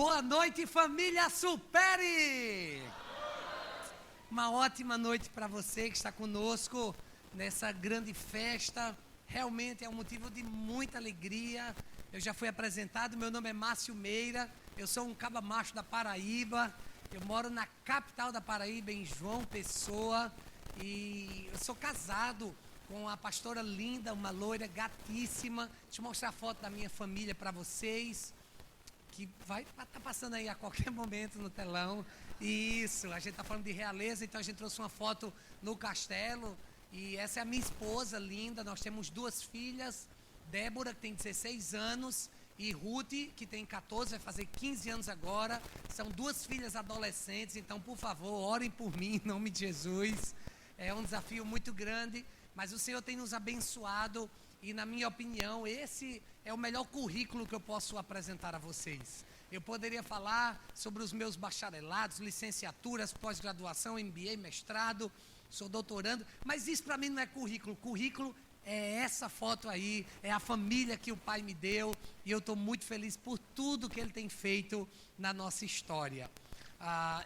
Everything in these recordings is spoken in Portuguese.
Boa noite, família Supere! Uma ótima noite para você que está conosco nessa grande festa. Realmente é um motivo de muita alegria. Eu já fui apresentado, meu nome é Márcio Meira, eu sou um caba macho da Paraíba. Eu moro na capital da Paraíba, em João Pessoa, e eu sou casado com a pastora linda, uma loira gatíssima. Deixa eu mostrar a foto da minha família para vocês, que vai estar passando aí a qualquer momento no telão. Isso, a gente está falando de realeza, então a gente trouxe uma foto no castelo, e essa é a minha esposa linda. Nós temos duas filhas, Débora, que tem 16 anos, e Ruth, que tem 14, vai fazer 15 anos agora. São duas filhas adolescentes, então, por favor, orem por mim, em nome de Jesus. É um desafio muito grande, mas o Senhor tem nos abençoado, e na minha opinião, esse é o melhor currículo que eu posso apresentar a vocês. Eu poderia falar sobre os meus bacharelados, licenciaturas, pós-graduação, MBA, mestrado, sou doutorando, mas isso para mim não é currículo. Currículo é essa foto aí, é a família que o Pai me deu, e eu estou muito feliz por tudo que Ele tem feito na nossa história.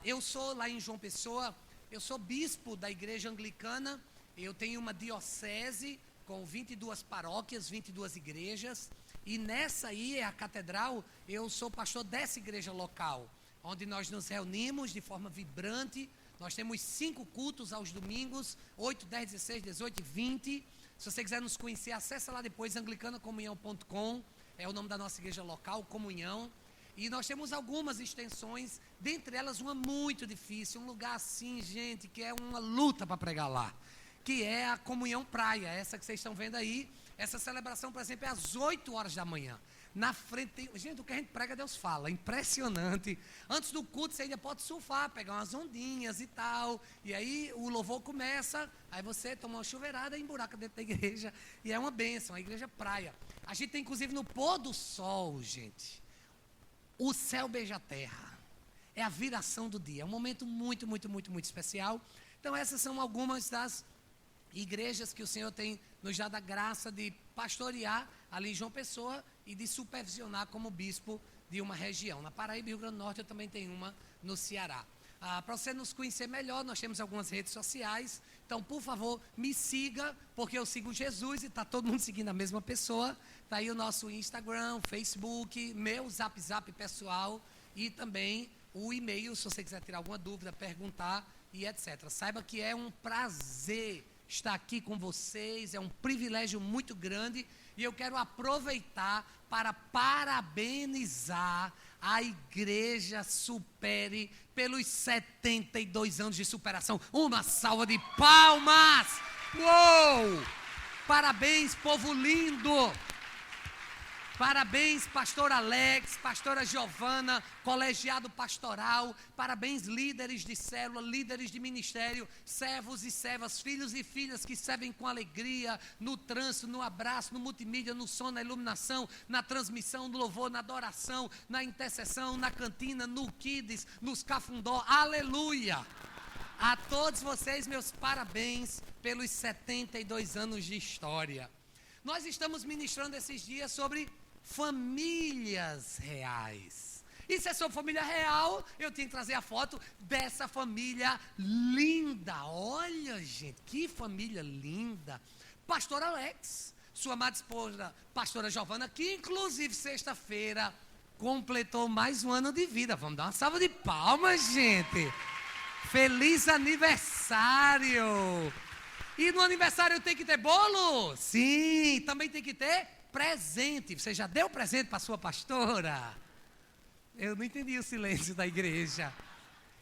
Eu sou lá em João Pessoa, eu sou bispo da igreja anglicana. Eu tenho uma diocese com 22 paróquias, 22 igrejas, e nessa aí é a catedral. Eu sou pastor dessa igreja local, onde nós nos reunimos de forma vibrante. Nós temos 5 cultos aos domingos, 8, 10, 16, 18 e 20. Se você quiser nos conhecer, acessa lá depois, anglicanacomunhão.com, é o nome da nossa igreja local, Comunhão. E nós temos algumas extensões, dentre elas uma muito difícil, um lugar assim, gente, que é uma luta para pregar lá, que é a Comunhão Praia, essa que vocês estão vendo aí. Essa celebração, por exemplo, é às 8 horas da manhã. Na frente tem, gente, o que a gente prega, Deus fala, impressionante. Antes do culto você ainda pode surfar, pegar umas ondinhas e tal, e aí o louvor começa, aí você toma uma chuveirada e emburaca dentro da igreja, e é uma bênção, a igreja praia. A gente tem inclusive no pôr do sol, gente, o céu beija a terra, é a viração do dia, é um momento muito, muito, muito, muito especial. Então essas são algumas das igrejas que o Senhor tem nos dado a graça de pastorear ali em João Pessoa e de supervisionar como bispo de uma região. Na Paraíba e Rio Grande do Norte eu também tenho uma no Ceará. Para você nos conhecer melhor, nós temos algumas redes sociais. Então, por favor, me siga, porque eu sigo Jesus e está todo mundo seguindo a mesma pessoa. Está aí o nosso Instagram, Facebook, meu Zap pessoal e também o e-mail, se você quiser tirar alguma dúvida, perguntar e etc. Saiba que é um prazer estar aqui com vocês, é um privilégio muito grande, e eu quero aproveitar para parabenizar a Igreja Supere pelos 72 anos de superação. Uma salva de palmas! Uou! Parabéns, povo lindo! Parabéns, pastor Alex, pastora Giovana, colegiado pastoral. Parabéns, líderes de célula, líderes de ministério, servos e servas, filhos e filhas que servem com alegria no trânsito, no abraço, no multimídia, no som, na iluminação, na transmissão, no louvor, na adoração, na intercessão, na cantina, no kids, nos cafundó. Aleluia! A todos vocês, meus parabéns pelos 72 anos de história. Nós estamos ministrando esses dias sobre famílias reais. E se é sobre família real, eu tenho que trazer a foto dessa família linda. Olha, gente, que família linda. Pastor Alex, sua amada esposa, pastora Giovana, que inclusive sexta-feira completou mais um ano de vida. Vamos dar uma salva de palmas, gente. Feliz aniversário. E no aniversário tem que ter bolo? Sim, também tem que ter presente. Você já deu presente para sua pastora? Eu não entendi o silêncio da igreja.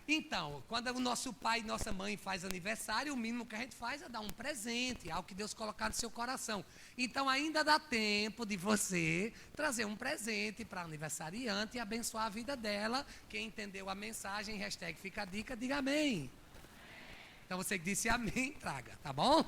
Então, quando o nosso pai e nossa mãe faz aniversário, o mínimo que a gente faz é dar um presente, algo que Deus colocar no seu coração. Então ainda dá tempo de você trazer um presente para a aniversariante e abençoar a vida dela. Quem entendeu a mensagem, hashtag fica a dica, diga amém. Então você que disse amém, traga, tá bom?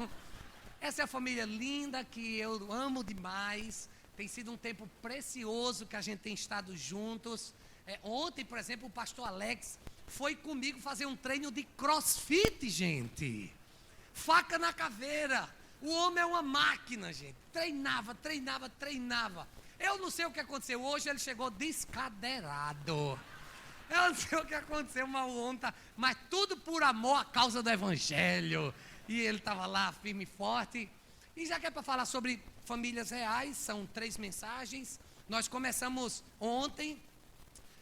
Essa é a família linda que eu amo demais. Tem sido um tempo precioso que a gente tem estado juntos. Ontem, por exemplo, o pastor Alex foi comigo fazer um treino de crossfit, gente. Faca na caveira. O homem é uma máquina, gente. Treinava. Eu não sei o que aconteceu. Hoje ele chegou descadeirado. Eu não sei o que aconteceu, mas o homem tá, mas tudo por amor à causa do evangelho. E ele estava lá firme e forte. E já que é para falar sobre famílias reais, são 3 mensagens. Nós começamos ontem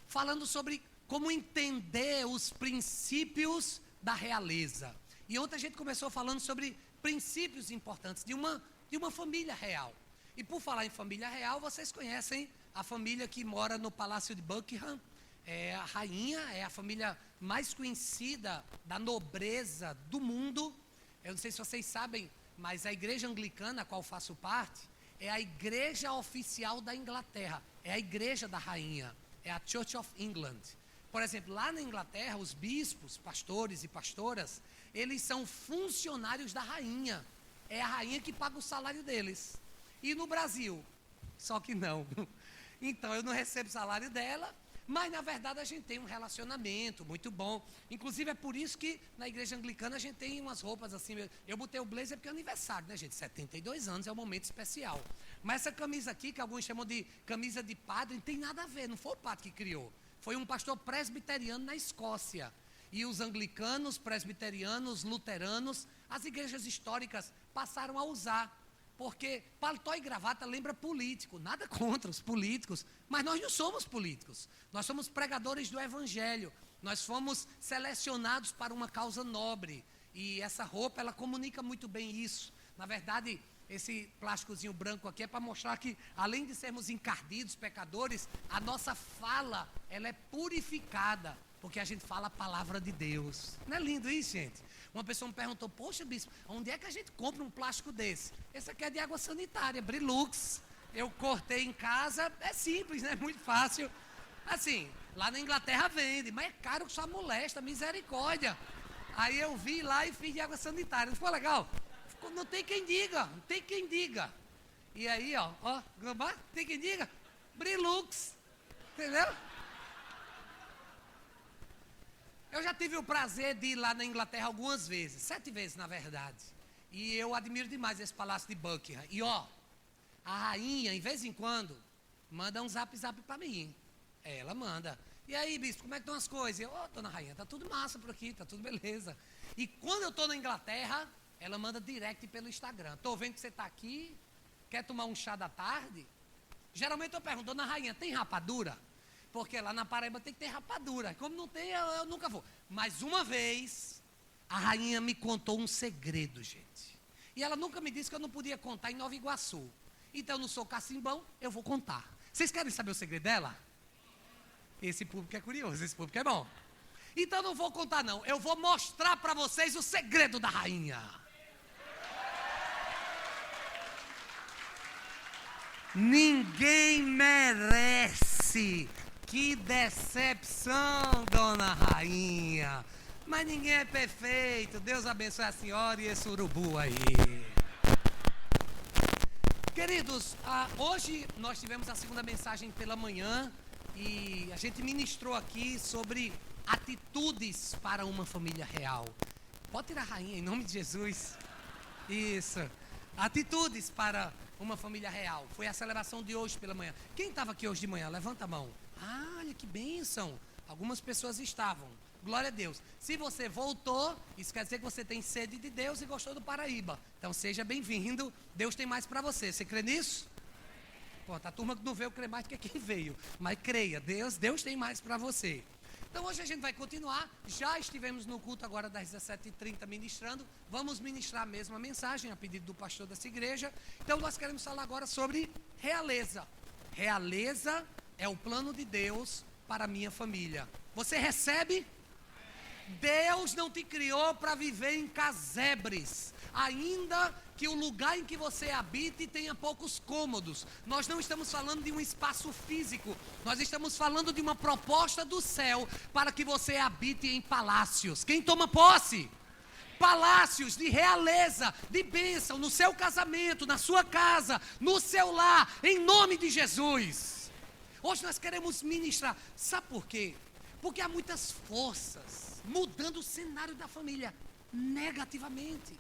falando sobre como entender os princípios da realeza. E ontem a gente começou falando sobre princípios importantes de uma família real. E por falar em família real, vocês conhecem a família que mora no Palácio de Buckingham. É a rainha, é a família mais conhecida da nobreza do mundo. Eu não sei se vocês sabem, mas a igreja anglicana, a qual faço parte, é a igreja oficial da Inglaterra. É a igreja da rainha. É a Church of England. Por exemplo, lá na Inglaterra, os bispos, pastores e pastoras, eles são funcionários da rainha. É a rainha que paga o salário deles. E no Brasil? Só que não. Então, eu não recebo o salário dela, mas na verdade a gente tem um relacionamento muito bom. Inclusive é por isso que na igreja anglicana a gente tem umas roupas assim. Eu botei o blazer porque é aniversário, né, gente? 72 anos é um momento especial. Mas essa camisa aqui, que alguns chamam de camisa de padre, não tem nada a ver, não foi o padre que criou. Foi um pastor presbiteriano na Escócia. E os anglicanos, presbiterianos, luteranos, as igrejas históricas passaram a usar. Porque paletó e gravata lembra político, nada contra os políticos, mas nós não somos políticos, nós somos pregadores do evangelho, nós fomos selecionados para uma causa nobre, e essa roupa, ela comunica muito bem isso. Na verdade, esse plásticozinho branco aqui é para mostrar que, além de sermos encardidos, pecadores, a nossa fala, ela é purificada, porque a gente fala a palavra de Deus. Não é lindo isso, gente? Uma pessoa me perguntou, poxa, bispo, onde é que a gente compra um plástico desse? Esse aqui é de água sanitária, Brilux. Eu cortei em casa, é simples, né? Muito fácil. Assim, lá na Inglaterra vende, mas é caro que só molesta, misericórdia. Aí eu vi lá e fiz de água sanitária. Não ficou legal? Não tem quem diga, não tem quem diga. E aí, ó, tem quem diga? Brilux, entendeu? Eu já tive o prazer de ir lá na Inglaterra algumas vezes, 7 vezes na verdade. E eu admiro demais esse palácio de Buckingham. E ó, a rainha, em vez em quando, manda um zap para mim. Ela manda. E aí, bispo, como é que estão as coisas? Eu, dona rainha, tá tudo massa por aqui, tá tudo beleza. E quando eu estou na Inglaterra, ela manda direct pelo Instagram. Tô vendo que você está aqui, quer tomar um chá da tarde? Geralmente eu pergunto, dona rainha, tem rapadura? Porque lá na Paraíba tem que ter rapadura. Como não tem, eu nunca vou. Mas uma vez, a rainha me contou um segredo, gente. E ela nunca me disse que eu não podia contar em Nova Iguaçu. Então eu não sou cacimbão, eu vou contar. Vocês querem saber o segredo dela? Esse público é curioso, esse público é bom. Então eu não vou contar não, eu vou mostrar para vocês o segredo da rainha. Ninguém merece. Que decepção, dona rainha. Mas ninguém é perfeito. Deus abençoe a senhora e esse urubu aí. Queridos, hoje nós tivemos a segunda mensagem pela manhã e a gente ministrou aqui sobre atitudes para uma família real. Pode tirar a rainha em nome de Jesus. Isso. Atitudes para uma família real. Foi a celebração de hoje pela manhã. Quem estava aqui hoje de manhã? Levanta a mão. Olha que bênção. Algumas pessoas estavam. Glória a Deus. Se você voltou, isso quer dizer que você tem sede de Deus e gostou do Paraíba. Então seja bem-vindo. Deus tem mais para você. Você crê nisso? Pô, a turma que não veio crê mais do que quem veio. Mas creia, Deus tem mais para você. Então hoje a gente vai continuar. Já estivemos no culto agora das 17h30 ministrando. Vamos ministrar a mesma mensagem a pedido do pastor dessa igreja. Então nós queremos falar agora sobre realeza. Realeza é o plano de Deus para a minha família. Você recebe? Deus não te criou para viver em casebres. Ainda que o lugar em que você habite tenha poucos cômodos. Nós não estamos falando de um espaço físico. Nós estamos falando de uma proposta do céu para que você habite em palácios. Quem toma posse? Palácios de realeza, de bênção, no seu casamento, na sua casa, no seu lar, em nome de Jesus. Hoje nós queremos ministrar. Sabe por quê? Porque há muitas forças mudando o cenário da família negativamente.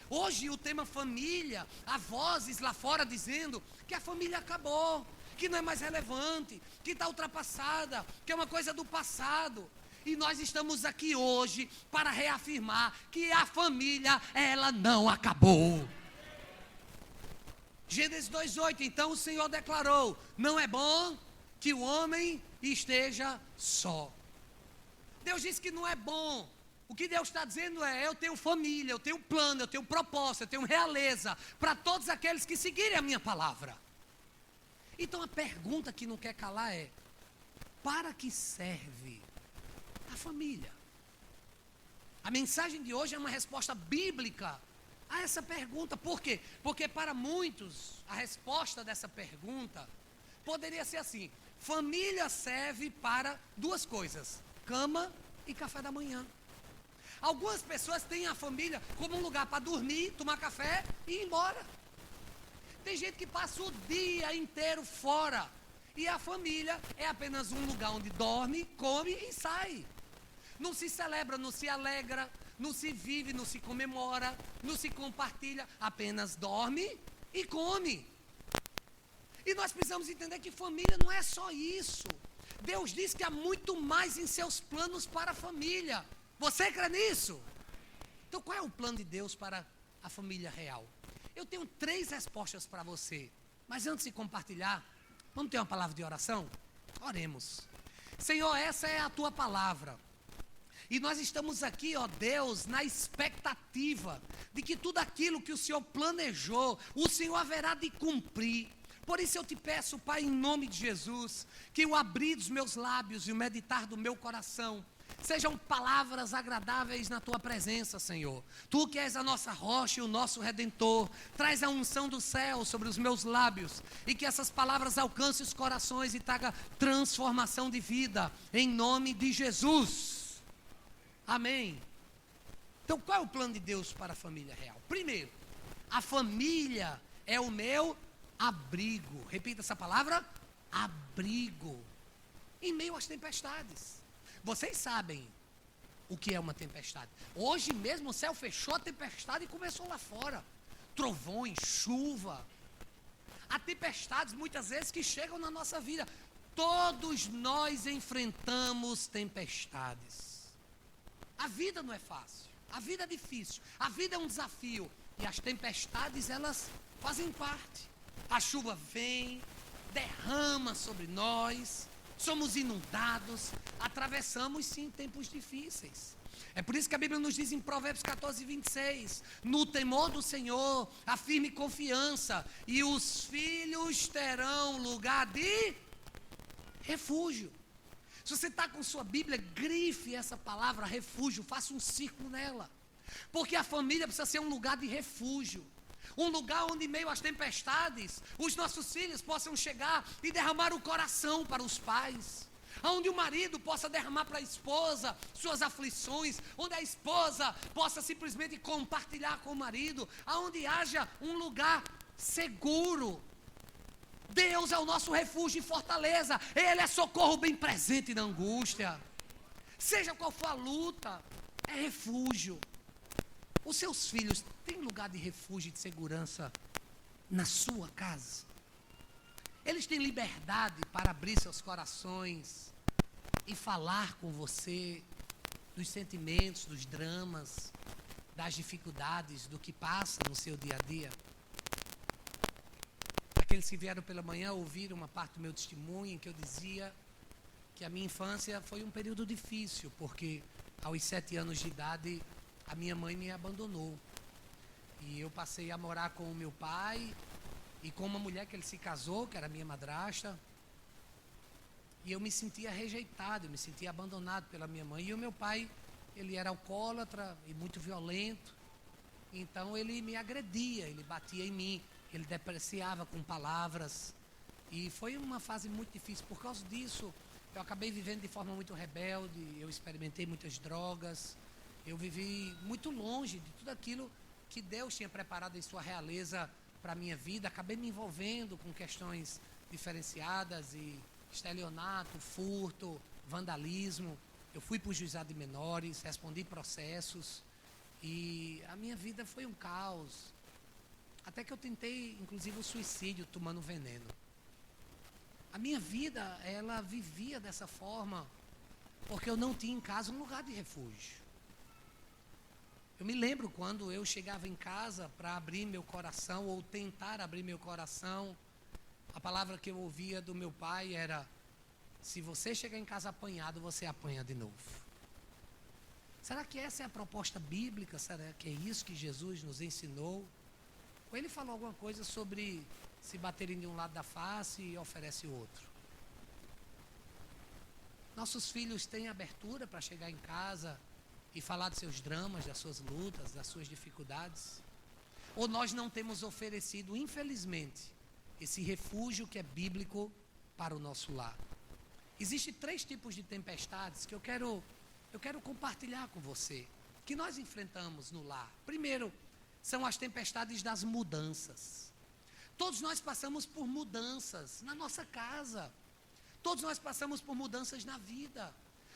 Hoje o tema família, há vozes lá fora dizendo que a família acabou, que não é mais relevante, que está ultrapassada, que é uma coisa do passado. E nós estamos aqui hoje para reafirmar que a família, ela não acabou. Gênesis 2:8, então o Senhor declarou: não é bom que o homem esteja só. Deus disse que não é bom. O que Deus está dizendo é: eu tenho família, eu tenho plano, eu tenho propósito, eu tenho realeza para todos aqueles que seguirem a minha palavra. Então a pergunta que não quer calar é: para que serve a família? A mensagem de hoje é uma resposta bíblica a essa pergunta. Por quê? Porque para muitos a resposta dessa pergunta poderia ser assim: família serve para duas coisas: cama e café da manhã. Algumas pessoas têm a família como um lugar para dormir, tomar café e ir embora. Tem gente que passa o dia inteiro fora, e a família é apenas um lugar onde dorme, come e sai. Não se celebra, não se alegra, não se vive, não se comemora, não se compartilha, apenas dorme e come. E nós precisamos entender que família não é só isso. Deus diz que há muito mais em seus planos para a família. Você crê nisso? Então qual é o plano de Deus para a família real? Eu tenho 3 respostas para você. Mas antes de compartilhar, vamos ter uma palavra de oração? Oremos. Senhor, essa é a tua palavra. E nós estamos aqui, ó Deus, na expectativa de que tudo aquilo que o Senhor planejou, o Senhor haverá de cumprir. Por isso eu te peço, Pai, em nome de Jesus, que o abrir dos meus lábios e o meditar do meu coração sejam palavras agradáveis na tua presença, Senhor. Tu que és a nossa rocha e o nosso redentor, traz a unção do céu sobre os meus lábios e que essas palavras alcancem os corações e traga transformação de vida, em nome de Jesus. Amém. Então qual é o plano de Deus para a família real? Primeiro, a família é o meu abrigo. Repita essa palavra: abrigo. Em meio às tempestades. Vocês sabem o que é uma tempestade. Hoje mesmo o céu fechou, a tempestade começou lá fora. Trovões, chuva. Há tempestades muitas vezes que chegam na nossa vida. Todos nós enfrentamos tempestades. A vida não é fácil. A vida é difícil. A vida é um desafio. E as tempestades, elas fazem parte. A chuva vem, derrama sobre nós. Somos inundados, atravessamos sim tempos difíceis. É por isso que a Bíblia nos diz em Provérbios 14:26, no temor do Senhor, a firme confiança, e os filhos terão lugar de refúgio. Se você está com sua Bíblia, grife essa palavra refúgio, faça um círculo nela. Porque a família precisa ser um lugar de refúgio. Um lugar onde, em meio às tempestades, os nossos filhos possam chegar e derramar o coração para os pais. Onde o marido possa derramar para a esposa suas aflições. Onde a esposa possa simplesmente compartilhar com o marido. Onde haja um lugar seguro. Deus é o nosso refúgio e fortaleza. Ele é socorro bem presente na angústia. Seja qual for a luta, é refúgio. Os seus filhos têm lugar de refúgio e de segurança na sua casa? Eles têm liberdade para abrir seus corações e falar com você dos sentimentos, dos dramas, das dificuldades, do que passa no seu dia a dia? Aqueles que vieram pela manhã ouviram uma parte do meu testemunho em que eu dizia que a minha infância foi um período difícil, porque aos 7 anos de idade a minha mãe me abandonou. E eu passei a morar com o meu pai e com uma mulher que ele se casou, que era minha madrasta. E eu me sentia rejeitado, eu me sentia abandonado pela minha mãe. E o meu pai, ele era alcoólatra e muito violento. Então ele me agredia, ele batia em mim, ele depreciava com palavras. E foi uma fase muito difícil. Por causa disso, eu acabei vivendo de forma muito rebelde, eu experimentei muitas drogas. Eu vivi muito longe de tudo aquilo que Deus tinha preparado em sua realeza para a minha vida. Acabei me envolvendo com questões diferenciadas e estelionato, furto, vandalismo. Eu fui para o juizado de menores, respondi processos e a minha vida foi um caos. Até que eu tentei, inclusive, o suicídio tomando veneno. A minha vida, ela vivia dessa forma, porque eu não tinha em casa um lugar de refúgio. Eu me lembro quando eu chegava em casa para abrir meu coração, ou tentar abrir meu coração, a palavra que eu ouvia do meu pai era: se você chegar em casa apanhado, você apanha de novo. Será que essa é a proposta bíblica? Será que é isso que Jesus nos ensinou? Ou ele falou alguma coisa sobre se baterem de um lado da face e oferece o outro? Nossos filhos têm abertura para chegar em casa e falar dos seus dramas, das suas lutas, das suas dificuldades? Ou nós não temos oferecido, infelizmente, esse refúgio que é bíblico para o nosso lar? Existem 3 tipos de tempestades que eu quero compartilhar com você, que nós enfrentamos no lar. Primeiro, são as tempestades das mudanças. Todos nós passamos por mudanças na nossa casa. Todos nós passamos por mudanças na vida.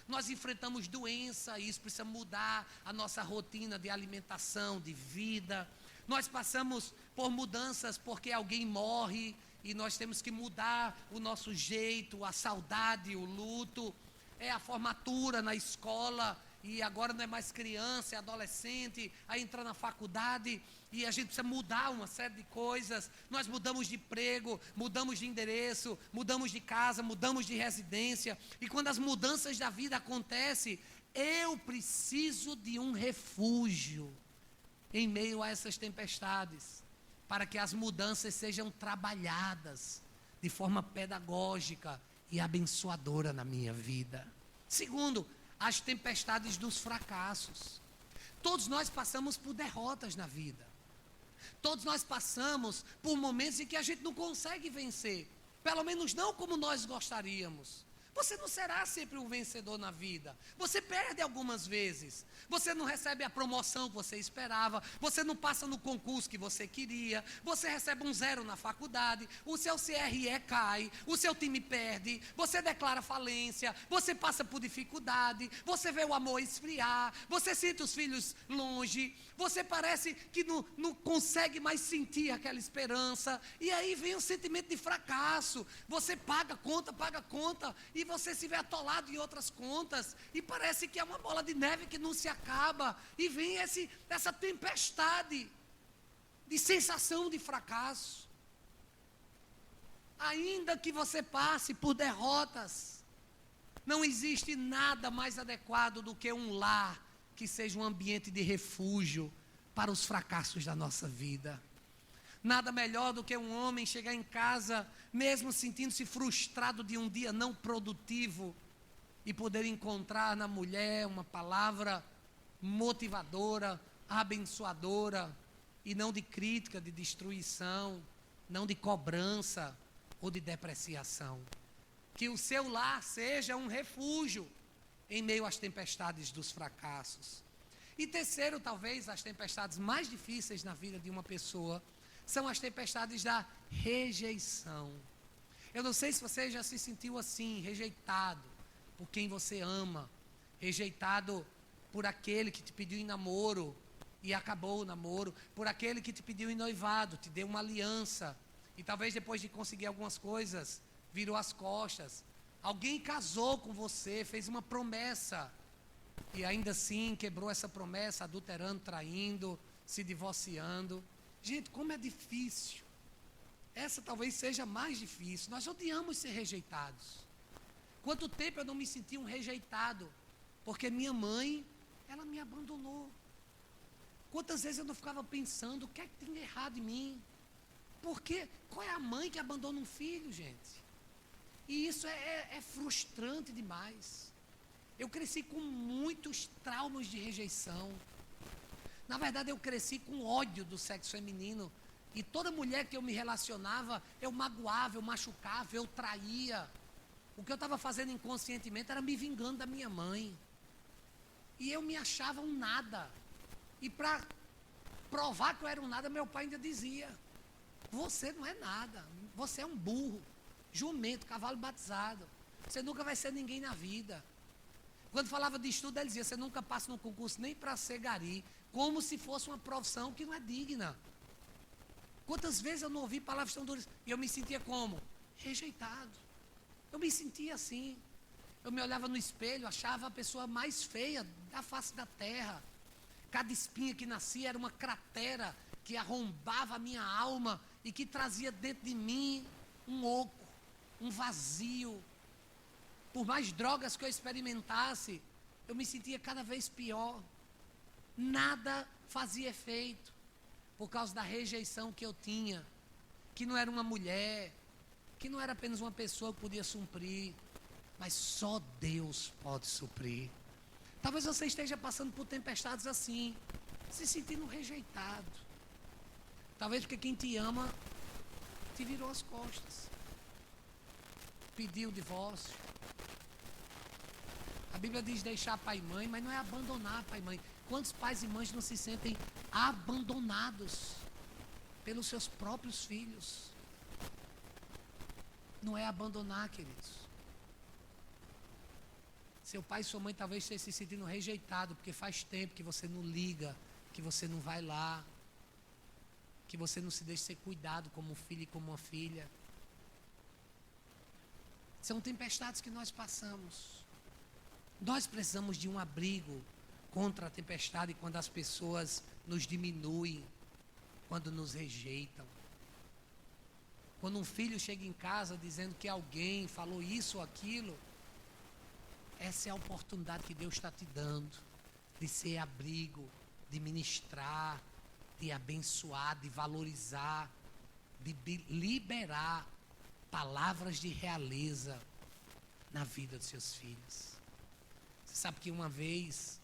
Nós enfrentamos doença, e isso precisa mudar a nossa rotina de alimentação, de vida. Nós passamos por mudanças porque alguém morre e nós temos que mudar o nosso jeito, a saudade, o luto. É a formatura na escola, e agora não é mais criança, é adolescente, aí entra na faculdade e a gente precisa mudar uma série de coisas. Nós mudamos de emprego, mudamos de endereço, mudamos de casa, mudamos de residência, e quando as mudanças da vida acontecem, eu preciso de um refúgio em meio a essas tempestades, para que as mudanças sejam trabalhadas de forma pedagógica e abençoadora na minha vida. Segundo, as tempestades dos fracassos. Todos nós passamos por derrotas na vida. Todos nós passamos por momentos em que a gente não consegue vencer, pelo menos não como nós gostaríamos. Você não será sempre um vencedor na vida. Você perde algumas vezes. Você não recebe a promoção que você esperava. Você não passa no concurso que você queria. Você recebe um 0 na faculdade. O seu CRE cai. O seu time perde. Você declara falência. Você passa por dificuldade. Você vê o amor esfriar. Você sente os filhos longe. Você parece que não consegue mais sentir aquela esperança. E aí vem o sentimento de fracasso. Você paga conta. E você se vê atolado em outras contas, e parece que é uma bola de neve que não se acaba, e vem essa tempestade de sensação de fracasso. Ainda que você passe por derrotas, não existe nada mais adequado do que um lar que seja um ambiente de refúgio para os fracassos da nossa vida. Nada melhor do que um homem chegar em casa, mesmo sentindo-se frustrado de um dia não produtivo, e poder encontrar na mulher uma palavra motivadora, abençoadora, e não de crítica, de destruição, não de cobrança ou de depreciação. Que o seu lar seja um refúgio em meio às tempestades dos fracassos. E terceiro, talvez, as tempestades mais difíceis na vida de uma pessoa são as tempestades da rejeição. Eu não sei se você já se sentiu assim, rejeitado por quem você ama, rejeitado por aquele que te pediu em namoro e acabou o namoro, por aquele que te pediu em noivado, te deu uma aliança, e talvez depois de conseguir algumas coisas, virou as costas. Alguém casou com você, fez uma promessa, e ainda assim quebrou essa promessa, adulterando, traindo, se divorciando. Gente, como é difícil. Essa talvez seja a mais difícil. Nós odiamos ser rejeitados. Quanto tempo eu não me senti um rejeitado? Porque minha mãe, ela me abandonou. Quantas vezes eu não ficava pensando, o que é que tem errado em mim? Porque, qual é a mãe que abandona um filho, gente? E isso é frustrante demais. Eu cresci com muitos traumas de rejeição. Na verdade, eu cresci com ódio do sexo feminino. E toda mulher que eu me relacionava, eu magoava, eu machucava, eu traía. O que eu estava fazendo inconscientemente era me vingando da minha mãe. E eu me achava um nada. E para provar que eu era um nada, meu pai ainda dizia: você não é nada, você é um burro, jumento, cavalo batizado. Você nunca vai ser ninguém na vida. Quando falava de estudo, ele dizia: você nunca passa no concurso nem para ser gari. Como se fosse uma profissão que não é digna. Quantas vezes eu não ouvi palavras tão duras? E eu me sentia como? Rejeitado. Eu me sentia assim. Eu me olhava no espelho, achava a pessoa mais feia da face da terra. Cada espinha que nascia era uma cratera que arrombava a minha alma e que trazia dentro de mim um oco, um vazio. Por mais drogas que eu experimentasse, eu me sentia cada vez pior. Nada fazia efeito, por causa da rejeição que eu tinha, que não era uma mulher, que não era apenas uma pessoa que podia suprir, mas só Deus pode suprir. Talvez você esteja passando por tempestades assim, se sentindo rejeitado. Talvez porque quem te ama te virou as costas, pediu o divórcio. A Bíblia diz deixar pai e mãe, mas não é abandonar pai e mãe. Quantos pais e mães não se sentem abandonados pelos seus próprios filhos? Não é abandonar, queridos. Seu pai e sua mãe talvez estejam se sentindo rejeitado, porque faz tempo que você não liga, que você não vai lá, que você não se deixa ser cuidado como um filho e como uma filha. São tempestades que nós passamos. Nós precisamos de um abrigo contra a tempestade quando as pessoas nos diminuem, quando nos rejeitam. Quando um filho chega em casa dizendo que alguém falou isso ou aquilo, essa é a oportunidade que Deus está te dando, de ser abrigo, de ministrar, de abençoar, de valorizar, de liberar palavras de realeza na vida dos seus filhos. Você sabe que uma vez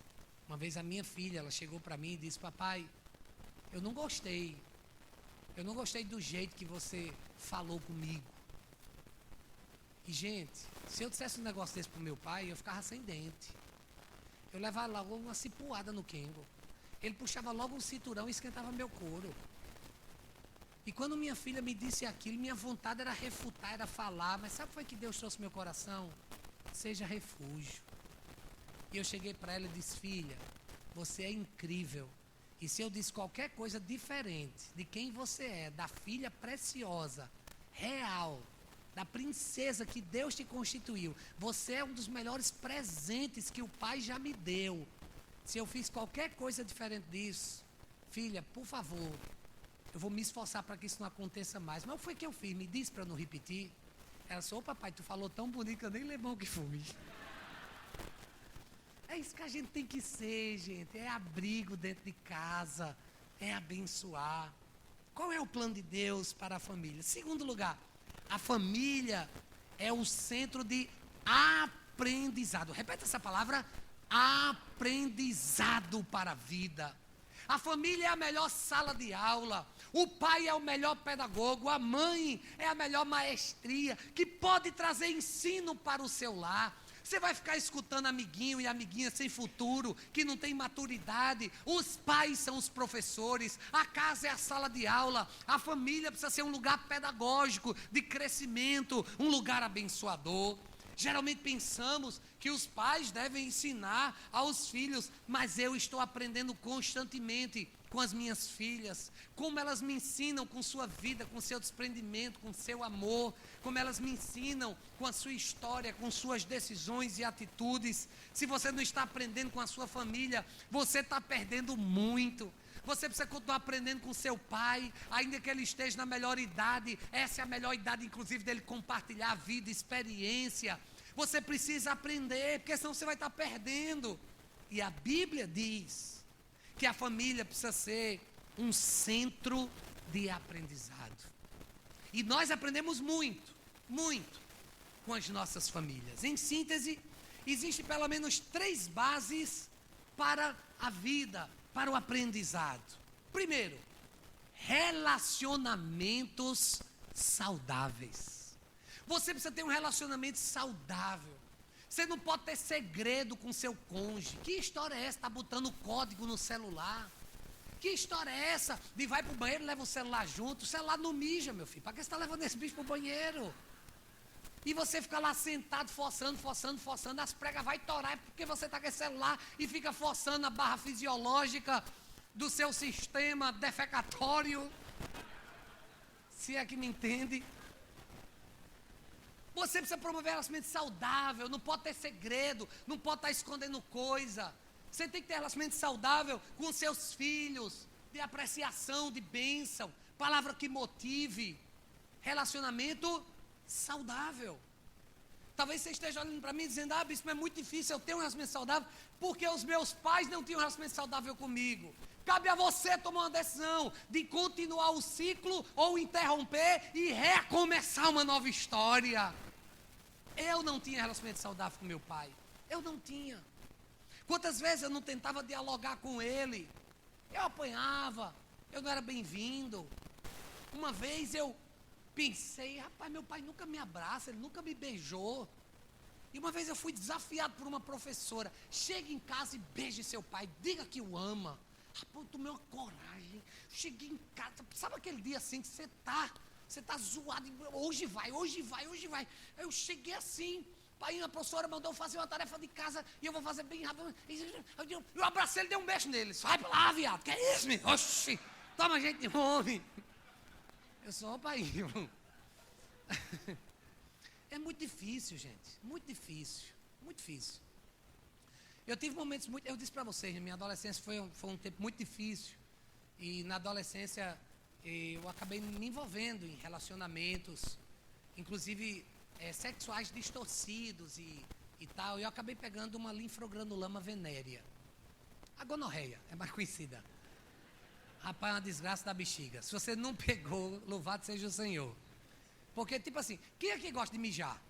a minha filha, ela chegou para mim e disse: papai, eu não gostei do jeito que você falou comigo. E gente, se eu dissesse um negócio desse pro meu pai, eu ficava sem dente. Eu levava logo uma cipuada no Kengo. Ele puxava logo um cinturão e esquentava meu couro. E quando minha filha me disse aquilo, minha vontade era refutar, era falar. Mas sabe o que foi que Deus trouxe no meu coração? Seja refúgio. E eu cheguei para ela e disse: filha, você é incrível. E se eu disse qualquer coisa diferente de quem você é, da filha preciosa, real, da princesa que Deus te constituiu, você é um dos melhores presentes que o Pai já me deu. Se eu fiz qualquer coisa diferente disso, filha, por favor, eu vou me esforçar para que isso não aconteça mais. Mas o que foi que eu fiz? Me disse para não repetir. Ela disse: ô papai, tu falou tão bonito que eu nem lembro o que foi. É isso que a gente tem que ser, gente. É abrigo dentro de casa, é abençoar. Qual é o plano de Deus para a família? Segundo lugar, a família é o centro de aprendizado. Repete essa palavra: aprendizado para a vida. A família é a melhor sala de aula. O pai é o melhor pedagogo. A mãe é a melhor maestria que pode trazer ensino para o seu lar. Você vai ficar escutando amiguinho e amiguinha sem futuro, que não tem maturidade. Os pais são os professores, a casa é a sala de aula, a família precisa ser um lugar pedagógico, de crescimento, um lugar abençoador. Geralmente pensamos que os pais devem ensinar aos filhos, mas eu estou aprendendo constantemente com as minhas filhas, como elas me ensinam com sua vida, com seu desprendimento, com seu amor, como elas me ensinam com a sua história, com suas decisões e atitudes. Se você não está aprendendo com a sua família, você está perdendo muito. Você precisa continuar aprendendo com seu pai, ainda que ele esteja na melhor idade. Essa é a melhor idade, inclusive, dele compartilhar a vida, experiência. Você precisa aprender, porque senão você vai estar perdendo. E a Bíblia diz que a família precisa ser um centro de aprendizado. E nós aprendemos muito, muito com as nossas famílias. Em síntese, existem pelo menos 3 bases para a vida, para o aprendizado. Primeiro, relacionamentos saudáveis. Você precisa ter um relacionamento saudável. Você não pode ter segredo com seu cônjuge. Que história é essa? Está botando código no celular? Que história é essa? De vai para o banheiro, leva o celular junto. O celular não mija, meu filho. Para que você está levando esse bicho para o banheiro? E você fica lá sentado, forçando. As pregas vão torar porque você está com esse celular e fica forçando a barra fisiológica do seu sistema defecatório. Se é que me entende. Você precisa promover relacionamento saudável, não pode ter segredo, não pode estar escondendo coisa. Você tem que ter relacionamento saudável com seus filhos, de apreciação, de bênção, palavra que motive, relacionamento saudável. Talvez você esteja olhando para mim dizendo, bispo, é muito difícil eu ter um relacionamento saudável, porque os meus pais não tinham um relacionamento saudável comigo. Cabe a você tomar uma decisão de continuar o ciclo ou interromper e recomeçar uma nova história. Eu não tinha relacionamento saudável com meu pai. Eu não tinha. Quantas vezes eu não tentava dialogar com ele? Eu apanhava, eu não era bem-vindo. Uma vez eu pensei, rapaz, meu pai nunca me abraça, ele nunca me beijou. E uma vez eu fui desafiado por uma professora. Chegue em casa e beije seu pai, diga que o ama. Rapaz, eu tomei uma coragem. Cheguei em casa, sabe aquele dia assim que você tá zoado, hoje vai. Eu cheguei assim, pai, a professora mandou fazer uma tarefa de casa e eu vou fazer bem rápido. Eu abracei ele, dei um beijo nele. Vai pra lá, viado, que é isso, menino? Oxi, toma gente de homem. Eu sou pai. É muito difícil, gente, muito difícil. Eu tive momentos muito, eu disse para vocês, minha adolescência foi um tempo muito difícil. E na adolescência eu acabei me envolvendo em relacionamentos, inclusive sexuais distorcidos e tal. E eu acabei pegando uma linfogranuloma venérea. A gonorreia é mais conhecida. Rapaz, é uma desgraça da bexiga. Se você não pegou, louvado seja o Senhor. Porque, tipo assim, quem é que gosta de mijar?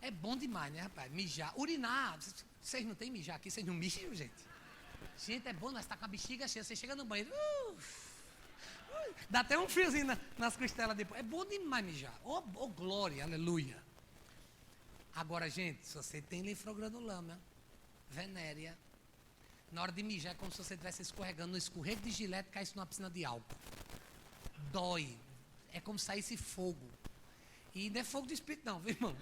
É bom demais, né, rapaz? Mijar, urinar. Vocês não têm mijar aqui? Vocês não mijam, gente? Gente, é bom, nós tá com a bexiga cheia. Você chega no banheiro, dá até um friozinho nas costelas depois. É bom demais mijar. Oh, glória, aleluia. Agora, gente, se você tem linfogranuloma venérea, na hora de mijar é como se você estivesse escorregando no escorrego de Gilete e caísse numa piscina de álcool. Dói. É como se saísse fogo. E não é fogo do espírito não, viu, irmão?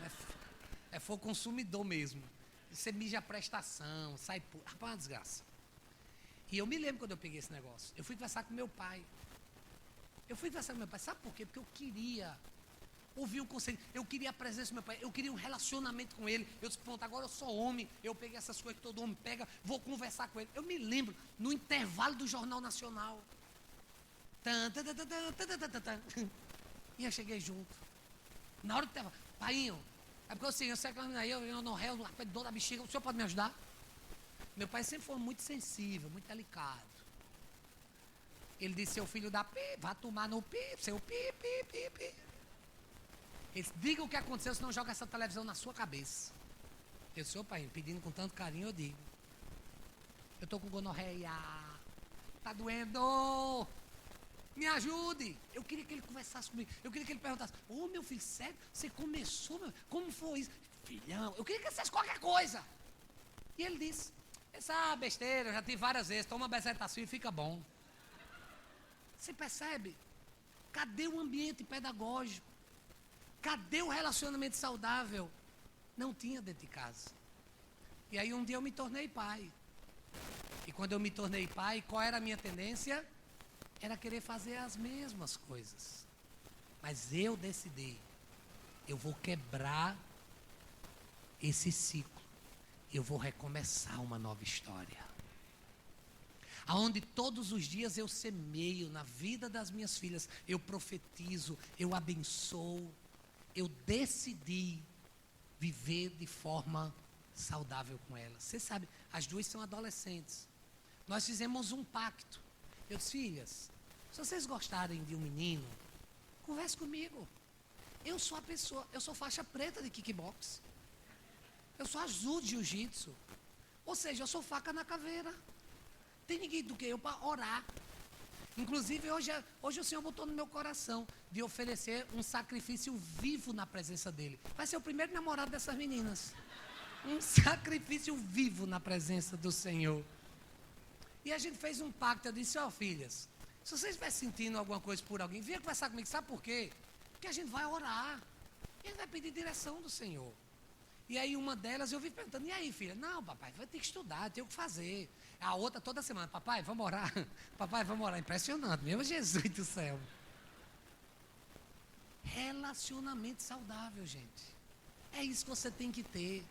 É fogo consumidor mesmo. Você mija a prestação, sai por... Rapaz, é uma desgraça. E eu me lembro quando eu peguei esse negócio. Eu fui conversar com meu pai. Sabe por quê? Porque eu queria ouvir um conselho. Eu queria a presença do meu pai. Eu queria um relacionamento com ele. Eu disse, pronto, agora eu sou homem. Eu peguei essas coisas que todo homem pega. Vou conversar com ele. Eu me lembro, no intervalo do Jornal Nacional. E eu cheguei junto. Na hora que estava, painho, é porque assim, eu sei que eu não réu, dor da bexiga, o senhor pode me ajudar? Meu pai sempre foi muito sensível, muito delicado. Ele disse, seu filho da pi, vá tomar no pi, seu pi. Ele disse, diga o que aconteceu, senão joga essa televisão na sua cabeça. Eu disse, pai, pedindo com tanto carinho, eu digo. Eu estou com gonorreia, tá doendo. Me ajude. Eu queria que ele conversasse comigo. Eu queria que ele perguntasse, meu filho, sério? Você começou, como foi isso? Filhão, eu queria que ele fizesse qualquer coisa. E ele disse, essa besteira, eu já tive várias vezes, toma bezetacil e fica bom. Você percebe? Cadê o ambiente pedagógico? Cadê o relacionamento saudável? Não tinha dentro de casa. E aí um dia eu me tornei pai. E quando eu me tornei pai, qual era a minha tendência? Era querer fazer as mesmas coisas. Mas eu decidi, eu vou quebrar esse ciclo. Eu vou recomeçar uma nova história. Aonde todos os dias eu semeio na vida das minhas filhas, eu profetizo, eu abençoo. Eu decidi viver de forma saudável com elas. Você sabe, as duas são adolescentes. Nós fizemos um pacto. Eu disse, filhas, se vocês gostarem de um menino, converse comigo. Eu sou a pessoa, eu sou faixa preta de kickbox. Eu sou azul de jiu-jitsu. Ou seja, eu sou faca na caveira. Tem ninguém do que eu para orar. Inclusive, hoje o Senhor botou no meu coração de oferecer um sacrifício vivo na presença dEle. Vai ser o primeiro namorado dessas meninas. Um sacrifício vivo na presença do Senhor. E a gente fez um pacto. Eu disse, filhas, se vocês estiverem sentindo alguma coisa por alguém, venha conversar comigo. Sabe por quê? Porque a gente vai orar. E a gente vai pedir direção do Senhor. E aí uma delas eu vi perguntando, e aí, filha? Não, papai, vai ter que estudar, tem o que fazer. A outra toda semana, papai, vamos orar. Papai, vamos orar. Impressionante, meu Jesus do céu. Relacionamento saudável, gente. É isso que você tem que ter.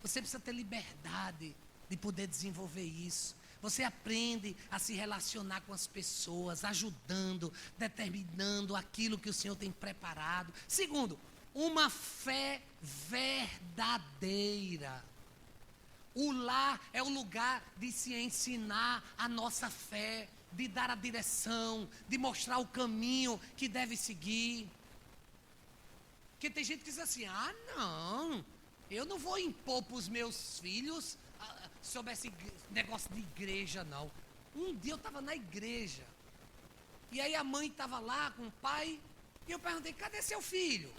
Você precisa ter liberdade de poder desenvolver isso. Você aprende a se relacionar com as pessoas, ajudando, determinando aquilo que o Senhor tem preparado. Segundo, uma fé verdadeira. O lar é o lugar de se ensinar a nossa fé, de dar a direção, de mostrar o caminho que deve seguir. Porque tem gente que diz assim, não, eu não vou impor para os meus filhos sobre esse negócio de igreja, não. Um dia eu estava na igreja, e aí a mãe estava lá com o pai, e eu perguntei, cadê seu filho?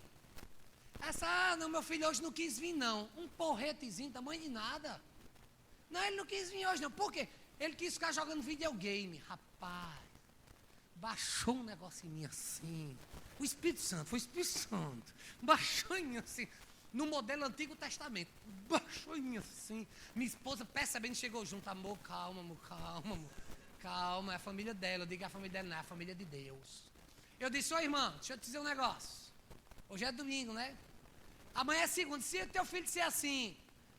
Essa, não, meu filho hoje não quis vir, não. Um porretezinho, tamanho de nada. Não, ele não quis vir hoje, não. Por quê? Ele quis ficar jogando videogame. Rapaz, baixou um negócio em mim assim. O Espírito Santo, foi o Espírito Santo. Baixou em mim assim, no modelo Antigo Testamento. Baixou em mim assim. Minha esposa, percebendo, chegou junto. Amor, calma, amor, calma, amor. Calma, é a família dela. Eu digo, a família dela não, é a família de Deus. Eu disse, ô irmã, deixa eu te dizer um negócio. Hoje é domingo, né? Amanhã é segunda. Se teu filho disser assim,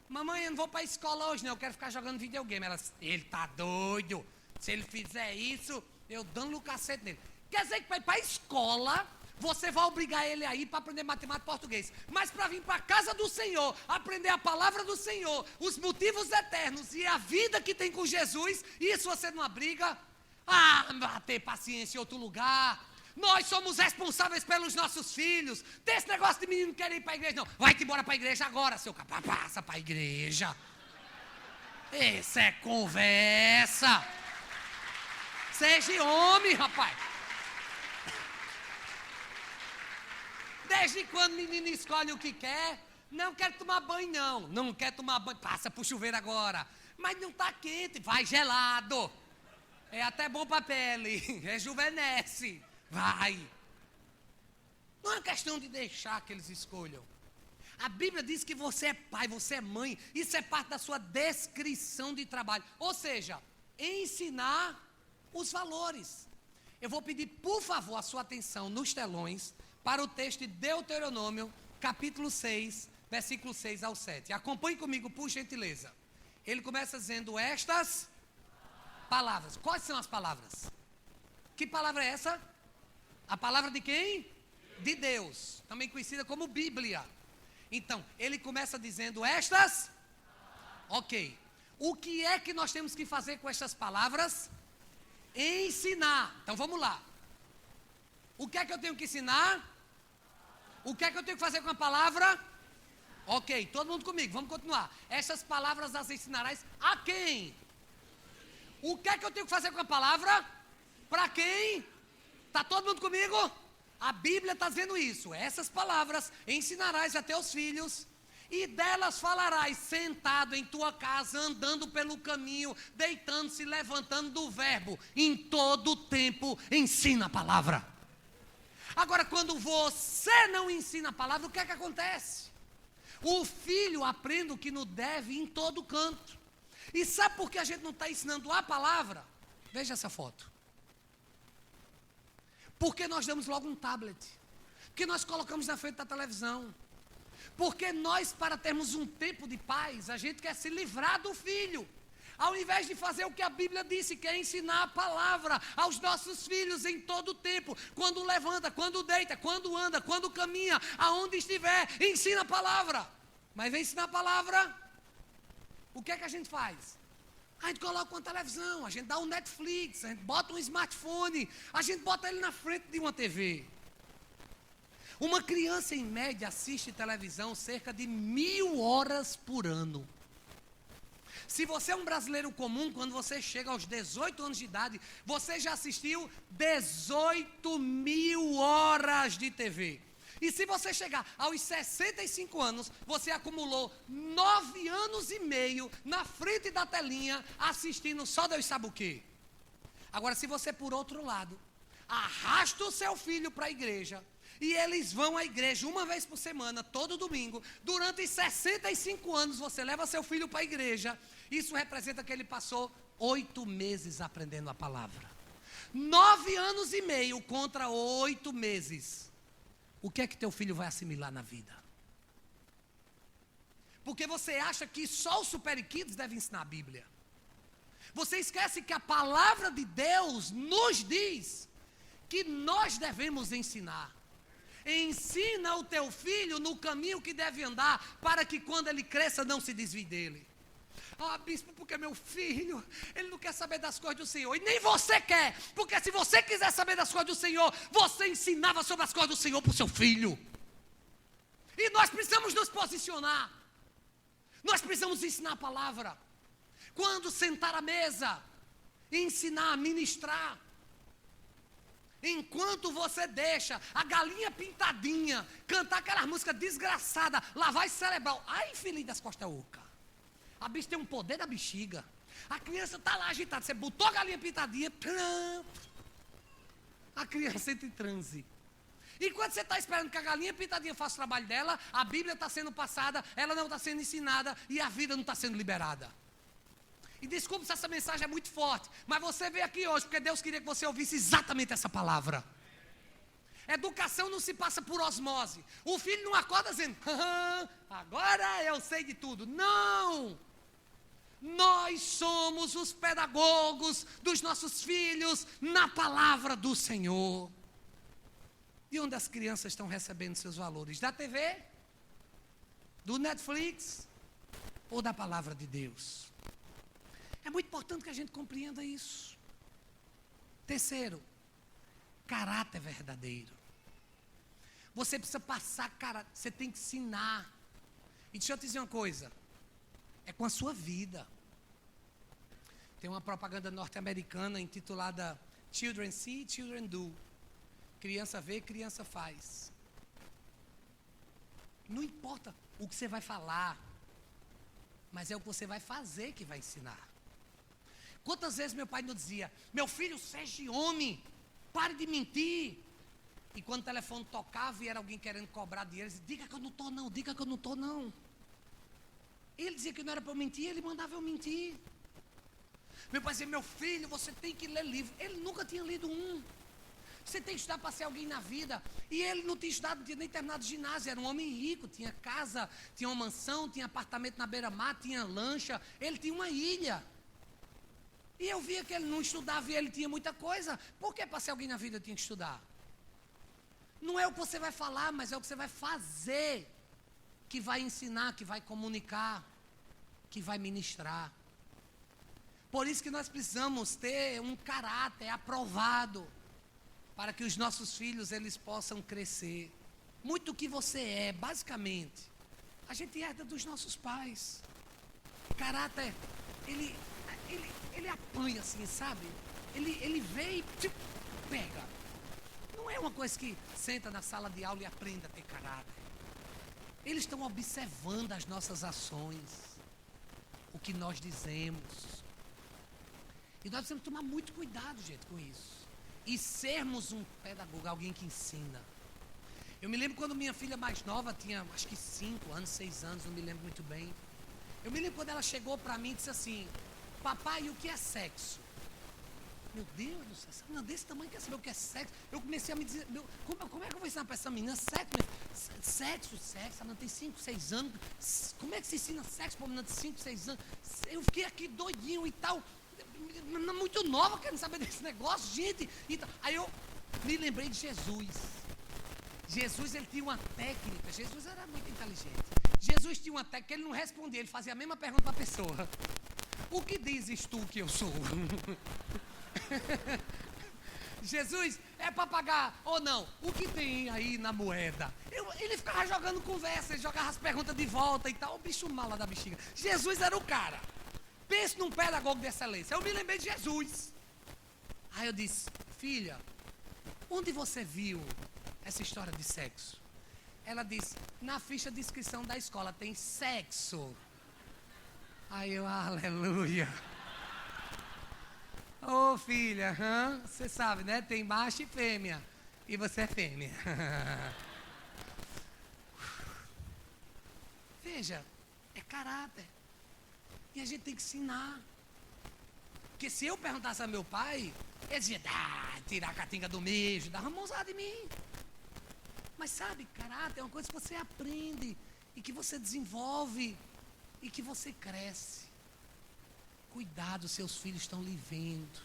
mamãe, eu não vou para a escola hoje, não, eu quero ficar jogando videogame. Ela, ele tá doido. Se ele fizer isso, eu dando o cacete nele. Quer dizer que para ir para a escola, você vai obrigar ele a ir para aprender matemática e português. Mas para vir para a casa do Senhor, aprender a palavra do Senhor, os motivos eternos e a vida que tem com Jesus, isso você não abriga? Vai ter paciência em outro lugar. Nós somos responsáveis pelos nossos filhos. Tem esse negócio de menino que quer ir para a igreja, não. Vai-te embora para a igreja agora, seu capá. Passa para a igreja. Isso é conversa. Seja homem, rapaz. Desde quando o menino escolhe o que quer? Não quer tomar banho, não. Não quer tomar banho. Passa para o chuveiro agora. Mas não está quente, vai gelado. É até bom para a pele. Rejuvenesce. Vai. Não é questão de deixar que eles escolham. A Bíblia diz que você é pai, você é mãe. Isso é parte da sua descrição de trabalho. Ou seja, ensinar os valores. Eu vou pedir, por favor, a sua atenção nos telões para o texto de Deuteronômio, capítulo 6, versículo 6 ao 7. Acompanhe comigo, por gentileza. Ele começa dizendo estas palavras. Quais são as palavras? Que palavra é essa? A palavra de quem? De Deus, também conhecida como Bíblia. Então, ele começa dizendo estas. Ok. O que é que nós temos que fazer com estas palavras? Ensinar. Então, vamos lá. O que é que eu tenho que ensinar? O que é que eu tenho que fazer com a palavra? Ok, todo mundo comigo, vamos continuar. Essas palavras as ensinarás a quem? O que é que eu tenho que fazer com a palavra? Para quem? Está todo mundo comigo? A Bíblia está dizendo isso. Essas palavras ensinarás a teus filhos, e delas falarás sentado em tua casa, andando pelo caminho, deitando-se, levantando do verbo. Em todo tempo ensina a palavra. Agora, quando você não ensina a palavra, o que é que acontece? O filho aprende o que não deve em todo canto. E sabe por que a gente não está ensinando a palavra? Veja essa foto. Porque nós damos logo um tablet. Porque nós colocamos na frente da televisão. Porque nós, para termos um tempo de paz, a gente quer se livrar do filho. Ao invés de fazer o que a Bíblia disse, que é ensinar a palavra aos nossos filhos em todo o tempo. Quando levanta, quando deita, quando anda, quando caminha, aonde estiver, ensina a palavra. Mas vem ensinar a palavra, o que é que a gente faz? A gente coloca uma televisão, a gente dá um Netflix, a gente bota um smartphone, a gente bota ele na frente de uma TV. Uma criança, em média, assiste televisão cerca de 1000 horas por ano. Se você é um brasileiro comum, quando você chega aos 18 anos de idade, você já assistiu 18.000 horas de TV. E se você chegar aos 65 anos, você acumulou 9 anos e meio na frente da telinha, assistindo só Deus sabe o quê. Agora, se você, por outro lado, arrasta o seu filho para a igreja, e eles vão à igreja uma vez por semana, todo domingo, durante 65 anos você leva seu filho para a igreja, isso representa que ele passou 8 meses aprendendo a palavra. 9 anos e meio contra 8 meses. o que é que teu filho vai assimilar na vida? Porque você acha que só os Super Kids devem ensinar a Bíblia. Você esquece que a palavra de Deus nos diz que nós devemos ensinar. Ensina o teu filho no caminho que deve andar, para que quando ele cresça não se desvie dele. Ah, bispo, porque meu filho, ele não quer saber das coisas do Senhor. E nem você quer, porque se você quiser saber das coisas do Senhor, você ensinava sobre as coisas do Senhor para o seu filho. E nós precisamos nos posicionar. Nós precisamos ensinar a palavra. Quando sentar à mesa, ensinar, ministrar. Enquanto você deixa a galinha pintadinha cantar aquelas músicas desgraçadas, lavar cerebral. Ai, infeliz das costas ocas. A bicha tem um poder da bexiga. A criança está lá agitada. Você botou a galinha pintadinha, a criança entra em transe. Enquanto você está esperando que a galinha pintadinha faça o trabalho dela, a Bíblia está sendo passada, ela não está sendo ensinada e a vida não está sendo liberada. E desculpe se essa mensagem é muito forte, mas você veio aqui hoje porque Deus queria que você ouvisse exatamente essa palavra. Educação não se passa por osmose. O filho não acorda dizendo, agora eu sei de tudo. Não! Nós somos os pedagogos dos nossos filhos na palavra do Senhor. De onde as crianças estão recebendo seus valores? Da TV? Do Netflix? Ou da palavra de Deus? É muito importante que a gente compreenda isso. Terceiro, caráter verdadeiro. Você precisa passar caráter, você tem que ensinar. E deixa eu te dizer uma coisa, é com a sua vida. Tem uma propaganda norte-americana intitulada Children See, Children Do. Criança vê, criança faz. Não importa o que você vai falar, mas é o que você vai fazer que vai ensinar. Quantas vezes meu pai nos dizia, meu filho, seja homem, pare de mentir. E quando o telefone tocava e era alguém querendo cobrar dinheiro, ele dizia, diga que eu não estou não, diga que eu não estou não. Ele dizia que não era para eu mentir, ele mandava eu mentir. Meu pai dizia, meu filho, você tem que ler livro. Ele nunca tinha lido um. Você tem que estudar para ser alguém na vida. E ele não tinha estudado, não tinha nem terminado ginásio. Era um homem rico, tinha casa, tinha uma mansão, tinha apartamento na beira-mar, tinha lancha. Ele tinha uma ilha. E eu via que ele não estudava e ele tinha muita coisa. Por que para ser alguém na vida eu tinha que estudar? Não é o que você vai falar, mas é o que você vai fazer que vai ensinar, que vai comunicar, que vai ministrar. Por isso que nós precisamos ter um caráter aprovado, para que os nossos filhos, eles possam crescer. Muito do que você é, basicamente, a gente herda dos nossos pais. Caráter, ele apanha assim, sabe? Ele vem e tipo, pega. Não é uma coisa que senta na sala de aula e aprenda a ter caráter. Eles estão observando as nossas ações, o que nós dizemos. E nós precisamos tomar muito cuidado, gente, com isso. E sermos um pedagogo, alguém que ensina. Eu me lembro quando minha filha mais nova tinha, acho que 5 anos, 6 anos, não me lembro muito bem. Eu me lembro quando ela chegou para mim e disse assim, papai, o que é sexo? Meu Deus do céu, essa menina desse tamanho quer saber o que é sexo? Eu comecei a me dizer, como é que eu vou ensinar para essa menina? Sexo, ela não tem 5, 6 anos. Como é que se ensina sexo para uma menina de 5, 6 anos? Eu fiquei aqui doidinho e tal. Muito nova, querendo saber desse negócio, gente. Então, aí eu me lembrei de Jesus. Jesus, ele tinha uma técnica. Jesus era muito inteligente. Jesus tinha uma técnica, ele não respondia, ele fazia a mesma pergunta para a pessoa. O que dizes tu que eu sou? Jesus, é para pagar ou não? O que tem aí na moeda? Ele ficava jogando conversa, ele jogava as perguntas de volta e tal. O bicho mala da bexiga. Jesus era o cara. Pense num pedagogo de excelência. Eu me lembrei de Jesus. Aí eu disse, filha, onde você viu essa história de sexo? Ela disse, na ficha de inscrição da escola tem sexo. Aí eu, aleluia. Ô filha, você sabe, né? Tem macho e fêmea. E você é fêmea. Veja, é caráter. E a gente tem que ensinar. Porque se eu perguntasse a meu pai, ele dizia, tirar a catinga do mijo, dava uma mãozada em mim. Mas sabe, caráter é uma coisa que você aprende e que você desenvolve e que você cresce. Cuidado, seus filhos estão lhe vendo.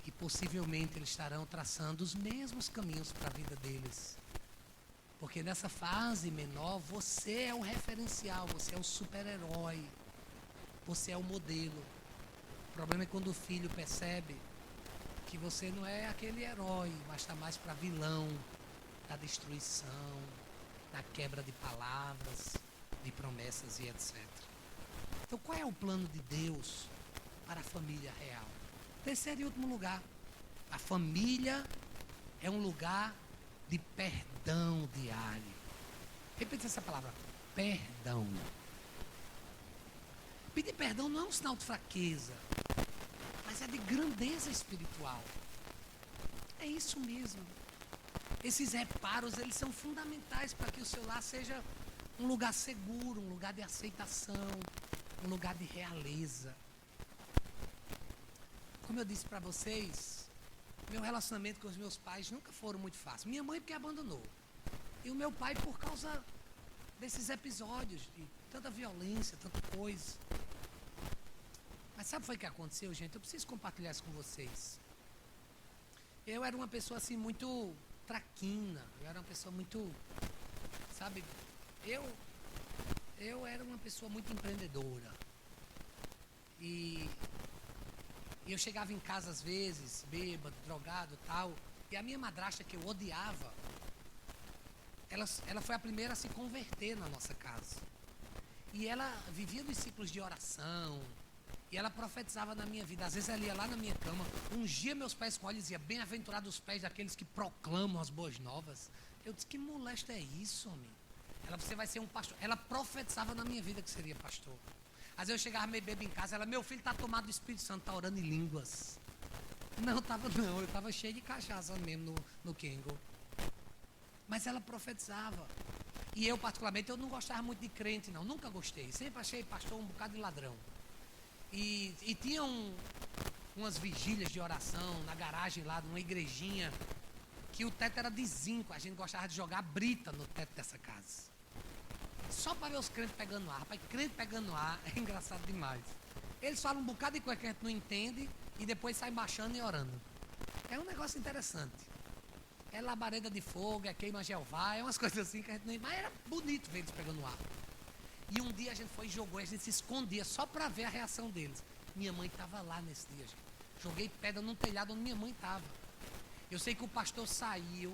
E possivelmente eles estarão traçando os mesmos caminhos para a vida deles. Porque nessa fase menor, você é o referencial, você é o super-herói. Você é o modelo. O problema é quando o filho percebe que você não é aquele herói, mas está mais para vilão da destruição, da quebra de palavras, de promessas e etc. Então, qual é o plano de Deus para a família real? Terceiro e último lugar, a família é um lugar de perdão diário. Repita essa palavra, perdão. Pedir perdão não é um sinal de fraqueza, mas é de grandeza espiritual. É isso mesmo. Esses reparos, eles são fundamentais para que o seu lar seja um lugar seguro, um lugar de aceitação, um lugar de realeza. Como eu disse para vocês, meu relacionamento com os meus pais nunca foram muito fácil. Minha mãe porque abandonou. E o meu pai por causa desses episódios de tanta violência, tanta coisa. Mas sabe o que aconteceu, gente? Eu preciso compartilhar isso com vocês. Eu era uma pessoa assim muito traquina. Eu era uma pessoa muito, sabe? Eu era uma pessoa muito empreendedora. E eu chegava em casa às vezes, bêbado, drogado e tal. E a minha madrasta, que eu odiava, ela foi a primeira a se converter na nossa casa. E ela vivia nos ciclos de oração. E ela profetizava na minha vida. Às vezes ela ia lá na minha cama, ungia meus pés com óleo e dizia, bem-aventurados os pés daqueles que proclamam as boas novas. Eu disse, que molesta é isso, homem? Você vai ser um pastor. Ela profetizava na minha vida que seria pastor. Às vezes eu chegava meio bebo em casa, ela, meu filho está tomado do Espírito Santo, está orando em línguas. Não, eu estava cheio de cachaça mesmo no Kengo. Mas ela profetizava. E eu, particularmente, eu não gostava muito de crente, não. Nunca gostei. Sempre achei pastor um bocado de ladrão. E tinha umas vigílias de oração na garagem lá, numa igrejinha, que o teto era de zinco. A gente gostava de jogar brita no teto dessa casa. Só para ver os crentes pegando ar. Rapaz, crente pegando ar é engraçado demais. Eles falam um bocado de coisa que a gente não entende e depois saem baixando e orando. É um negócio interessante. É labareda de fogo, é queima Jeová, é umas coisas assim que a gente não... Mas era bonito ver eles pegando ar. E um dia a gente foi e jogou, a gente se escondia só para ver a reação deles. Minha mãe estava lá nesse dia, gente. Joguei pedra num telhado onde minha mãe estava. Eu sei que o pastor saiu,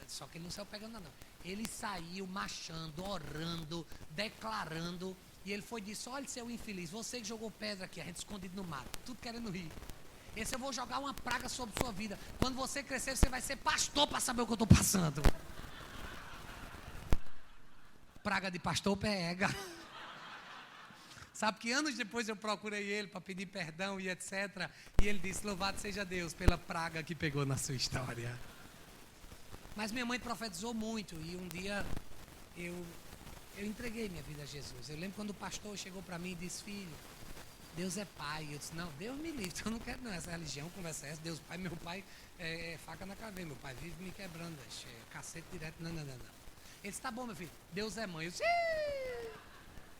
só que ele não saiu pegando não. Ele saiu marchando, orando, declarando. E ele foi e disse, olha seu infeliz, você que jogou pedra aqui, a gente escondido no mato, tudo querendo rir. Esse eu vou jogar uma praga sobre sua vida. Quando você crescer, você vai ser pastor para saber o que eu estou passando. Praga de pastor pega. Sabe que anos depois eu procurei ele para pedir perdão e etc. E ele disse, louvado seja Deus pela praga que pegou na sua história. Mas minha mãe profetizou muito. E um dia eu entreguei minha vida a Jesus. Eu lembro quando o pastor chegou para mim e disse, filho, Deus é pai. Eu disse, não, Deus me livre, eu não quero não, essa religião, conversa essa. Deus pai, meu pai é faca na caveira. Meu pai vive me quebrando, é cacete direto, não. Ele disse, tá bom meu filho, Deus é mãe. Eu disse,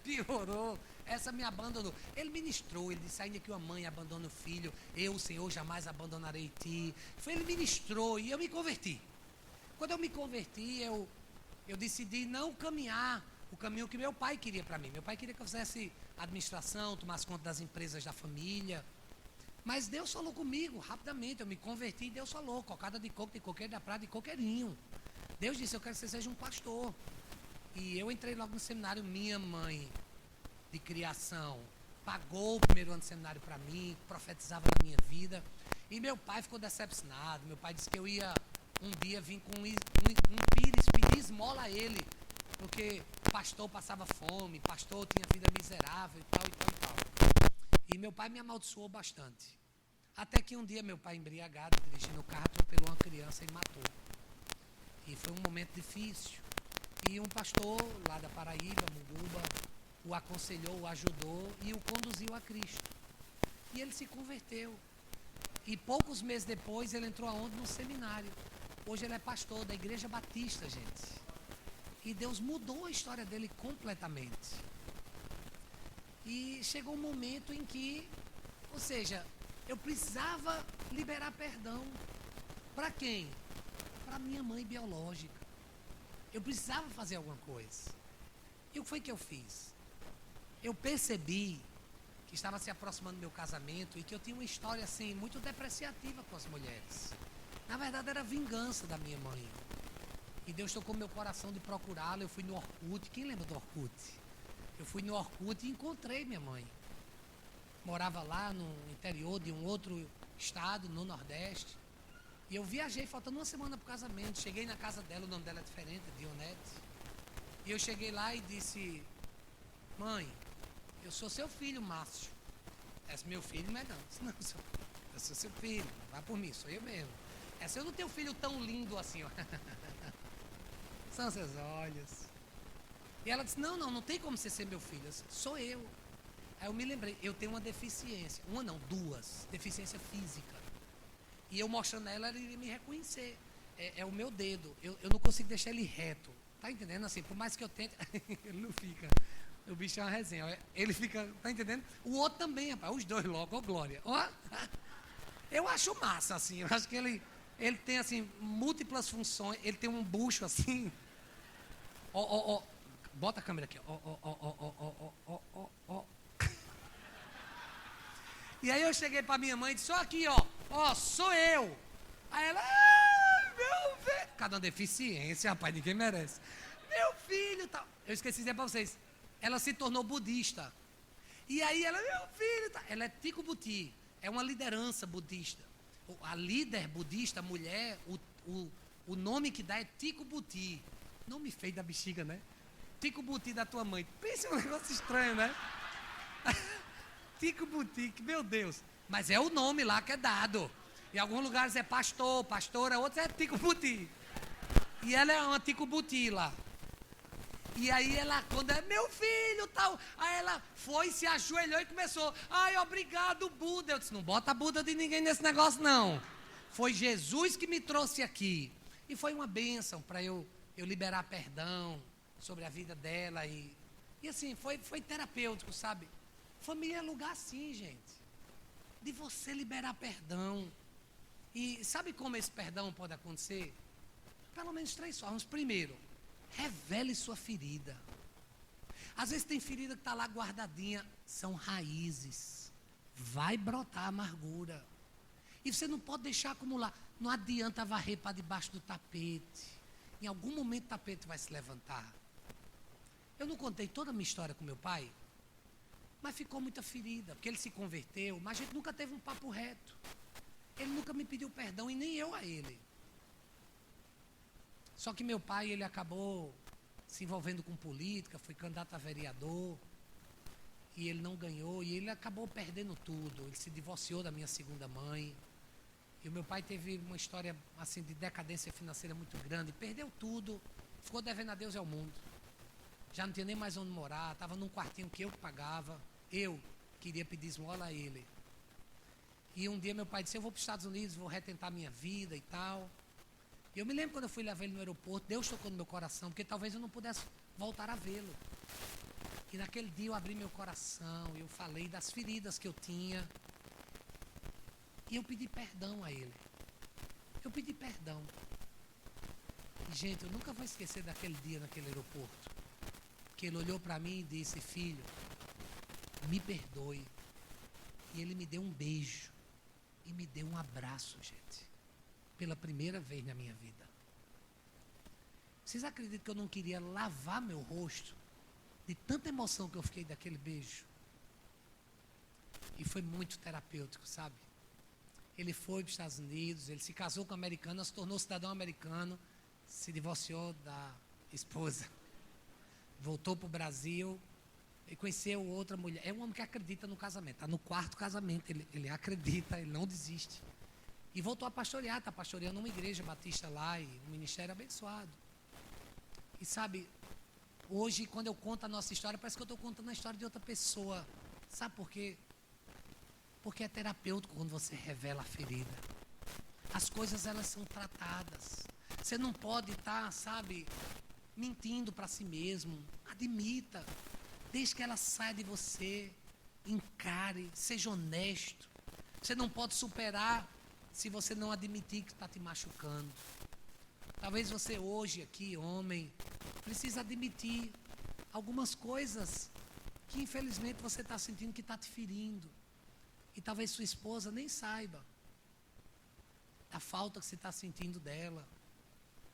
piorou. Essa me abandonou. Ele ministrou, ele disse, ainda que uma mãe abandone o filho, eu, Senhor, jamais abandonarei ti. Ele ministrou e eu me converti. Quando eu me converti, eu decidi não caminhar o caminho que meu pai queria para mim. Meu pai queria que eu fizesse administração, tomasse conta das empresas da família. Mas Deus falou comigo rapidamente, eu me converti e Deus falou, cocada de coco, de coqueiro da prata, de coqueirinho. Deus disse, eu quero que você seja um pastor. E eu entrei logo no seminário, minha mãe de criação pagou o primeiro ano de seminário para mim, profetizava na minha vida. E meu pai ficou decepcionado. Meu pai disse que eu ia um dia vir com um pires, pedir esmola a ele, porque pastor passava fome, pastor tinha vida miserável e tal. E meu pai me amaldiçoou bastante. Até que um dia meu pai embriagado, dirigindo o carro, atropelou uma criança e matou. E foi um momento difícil. E um pastor lá da Paraíba, Munguba, o aconselhou, o ajudou e o conduziu a Cristo. E ele se converteu. E poucos meses depois ele entrou aonde? No seminário. Hoje ele é pastor da Igreja Batista, gente. E Deus mudou a história dele completamente. E chegou um momento em que, ou seja, eu precisava liberar perdão. Para quem? Para minha mãe biológica. Eu precisava fazer alguma coisa. E o que foi que eu fiz? Eu percebi que estava se aproximando do meu casamento e que eu tinha uma história assim muito depreciativa com as mulheres. Na verdade era vingança da minha mãe. E Deus tocou meu coração de procurá-la. Eu fui no Orkut. Quem lembra do Orkut? Eu fui no Orkut e encontrei minha mãe. Morava lá no interior de um outro estado, no Nordeste. E eu viajei, faltando uma semana para o casamento. Cheguei na casa dela, o nome dela é diferente, Dionete. E eu cheguei lá e disse: mãe, eu sou seu filho, Márcio. És meu filho, mas não. Não, eu sou seu filho, vai por mim, sou eu mesmo. Eu não tenho filho tão lindo assim, ó. São seus olhos. E ela disse: não tem como você ser meu filho. Eu disse, sou eu. Aí eu me lembrei, eu tenho uma deficiência. Uma não, duas. Deficiência física. E eu mostrando a ela, ela iria me reconhecer. É o meu dedo. Eu não consigo deixar ele reto. Tá entendendo? Assim, por mais que eu tente, ele não fica. O bicho é uma resenha. Ele fica, tá entendendo? O outro também, rapaz. Os dois logo, ó glória. Ó. Eu acho massa, assim. Eu acho que ele tem, assim, múltiplas funções. Ele tem um bucho, assim. Ó. Bota a câmera aqui. Ó. E aí eu cheguei pra minha mãe e disse: ó aqui, ó, sou eu. Aí ela: meu filho. Cada uma deficiência, rapaz, ninguém merece. Meu filho, tal. Eu esqueci de dizer pra vocês. Ela se tornou budista. E aí ela: meu filho, tal. Ela é Tico Buti. É uma liderança budista. A líder budista, mulher, o nome que dá é Tico Buti. Nome feio da bexiga, né? Tico Buti da tua mãe. Pensa um negócio estranho, né? Tico Buti, meu Deus. Mas é o nome lá que é dado. Em alguns lugares é pastor, pastora, outros é Tico Buti. E ela é uma Tico Buti lá. E aí ela, quando é meu filho, tal, aí ela foi, se ajoelhou e começou: ai, obrigado, Buda. Eu disse: não bota a Buda de ninguém nesse negócio, não. Foi Jesus que me trouxe aqui. E foi uma bênção para eu liberar perdão sobre a vida dela. E assim, foi terapêutico, sabe? Família é lugar assim, gente. De você liberar perdão. E sabe como esse perdão pode acontecer? Pelo menos 3 formas. Primeiro, revele sua ferida. Às vezes tem ferida que está lá guardadinha. São raízes. Vai brotar amargura. E você não pode deixar acumular. Não adianta varrer para debaixo do tapete. Em algum momento o tapete vai se levantar. Eu não contei toda a minha história com meu pai, mas ficou muita ferida, porque ele se converteu, mas a gente nunca teve um papo reto. Ele nunca me pediu perdão e nem eu a ele. Só que meu pai, ele acabou se envolvendo com política, foi candidato a vereador, e ele não ganhou, e ele acabou perdendo tudo. Ele se divorciou da minha segunda mãe. E o meu pai teve uma história assim de decadência financeira muito grande, perdeu tudo, ficou devendo a Deus e ao mundo. Já não tinha nem mais onde morar, estava num quartinho que eu pagava. Eu queria pedir esmola a ele. E um dia meu pai disse: eu vou para os Estados Unidos, vou retentar minha vida e tal. E eu me lembro quando eu fui levar ele no aeroporto, Deus tocou no meu coração, porque talvez eu não pudesse voltar a vê-lo. E naquele dia eu abri meu coração, eu falei das feridas que eu tinha. E eu pedi perdão a ele. Eu pedi perdão. E, gente, eu nunca vou esquecer daquele dia naquele aeroporto. Que ele olhou para mim e disse: filho, me perdoe. E ele me deu um beijo. E me deu um abraço, gente. Pela primeira vez na minha vida. Vocês acreditam que eu não queria lavar meu rosto? De tanta emoção que eu fiquei daquele beijo. E foi muito terapêutico, sabe? Ele foi para os Estados Unidos, ele se casou com uma americana, se tornou cidadão americano, se divorciou da esposa. Voltou para o Brasil e conheceu outra mulher. É um homem que acredita no casamento. Está no 4º casamento. Ele acredita, ele não desiste. E voltou a pastorear. Está pastoreando uma igreja batista lá e um ministério abençoado. E sabe, hoje quando eu conto a nossa história, parece que eu estou contando a história de outra pessoa. Sabe por quê? Porque é terapêutico quando você revela a ferida. As coisas, elas são tratadas. Você não pode estar, mentindo para si mesmo. Admita. Desde que ela saia de você. Encare. Seja honesto. Você não pode superar se você não admitir que está te machucando. Talvez você hoje aqui, homem, precisa admitir algumas coisas que infelizmente você está sentindo que está te ferindo. E talvez sua esposa nem saiba da falta que você está sentindo dela,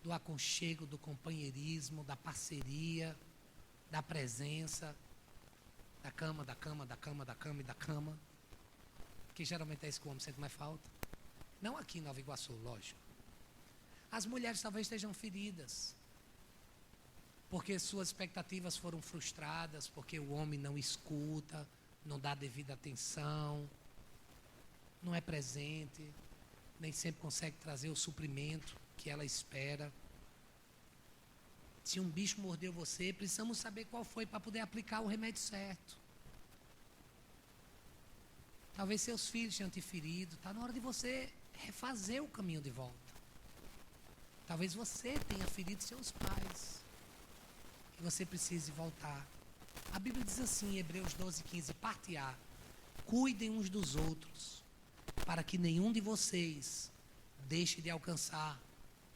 do aconchego, do companheirismo, da parceria, da presença, da cama, da cama, da cama, da cama e da cama. Que geralmente é isso que o homem sente mais falta. Não aqui em Nova Iguaçu, lógico. As mulheres talvez estejam feridas, porque suas expectativas foram frustradas, porque o homem não escuta, não dá devida atenção, não é presente, nem sempre consegue trazer o suprimento que ela espera. Se um bicho mordeu você, precisamos saber qual foi para poder aplicar o remédio certo. Talvez seus filhos tenham te ferido, está na hora de você refazer o caminho de volta. Talvez você tenha ferido seus pais e você precise voltar. A Bíblia diz assim, em Hebreus 12:15, parte A: cuidem uns dos outros, para que nenhum de vocês deixe de alcançar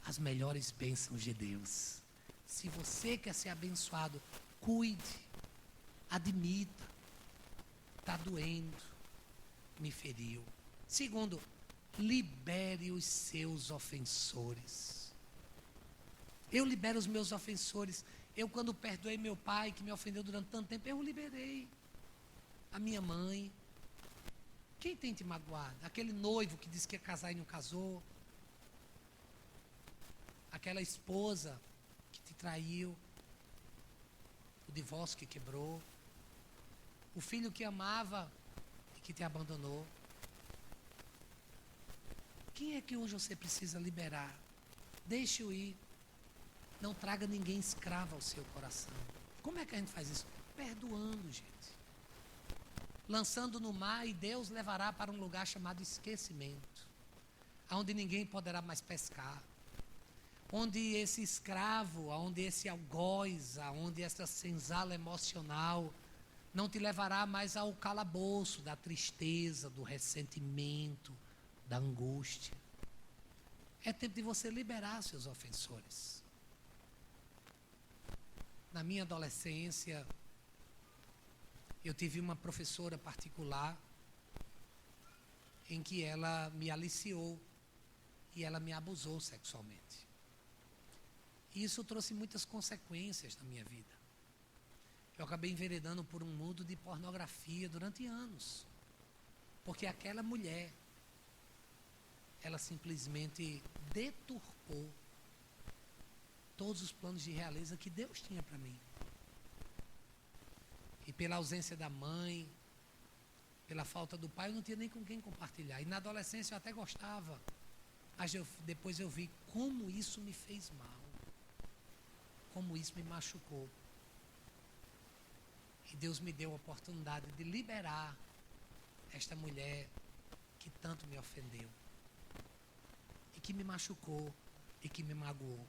as melhores bênçãos de Deus. Se você quer ser abençoado, cuide, admita, está doendo, me feriu. Segundo, libere os seus ofensores. Eu libero os meus ofensores. Eu, quando perdoei meu pai, que me ofendeu durante tanto tempo, eu liberei. A minha mãe. Quem tem te magoado? Aquele noivo que disse que ia casar e não casou. Aquela esposa que te traiu. O divórcio que quebrou. O filho que amava e que te abandonou. Quem é que hoje você precisa liberar? Deixe-o ir. Não traga ninguém escravo ao seu coração. Como é que a gente faz isso? Perdoando, gente. Lançando no mar, e Deus levará para um lugar chamado esquecimento, onde ninguém poderá mais pescar, onde esse escravo, onde esse algoz, onde essa senzala emocional não te levará mais ao calabouço da tristeza, do ressentimento, da angústia. É tempo de você liberar seus ofensores. Na minha adolescência, eu tive uma professora particular em que ela me aliciou e ela me abusou sexualmente. E isso trouxe muitas consequências na minha vida. Eu acabei enveredando por um mundo de pornografia durante anos. Porque aquela mulher, ela simplesmente deturpou todos os planos de realeza que Deus tinha para mim. E pela ausência da mãe, pela falta do pai, eu não tinha nem com quem compartilhar. E na adolescência eu até gostava, mas depois eu vi como isso me fez mal, como isso me machucou. E Deus me deu a oportunidade de liberar esta mulher que tanto me ofendeu, e que me machucou, e que me magoou.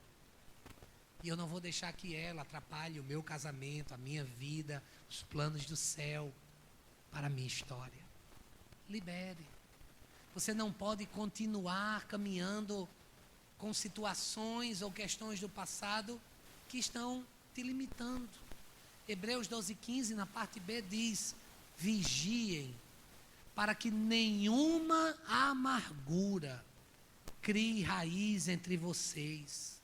E eu não vou deixar que ela atrapalhe o meu casamento, a minha vida, os planos do céu para a minha história. Libere. Você não pode continuar caminhando com situações ou questões do passado que estão te limitando. Hebreus 12:15, na parte B, diz: vigiem, para que nenhuma amargura crie raiz entre vocês.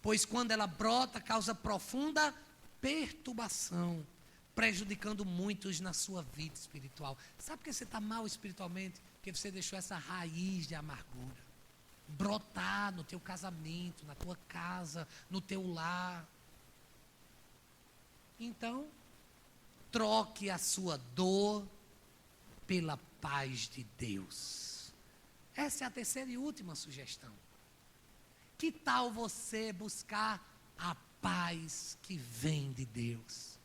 Pois quando ela brota, causa profunda perturbação, prejudicando muitos na sua vida espiritual. Sabe por que você está mal espiritualmente? Porque você deixou essa raiz de amargura brotar no teu casamento, na tua casa, no teu lar. Então, troque a sua dor pela paz de Deus. Essa é a terceira e última sugestão. Que tal você buscar a paz que vem de Deus?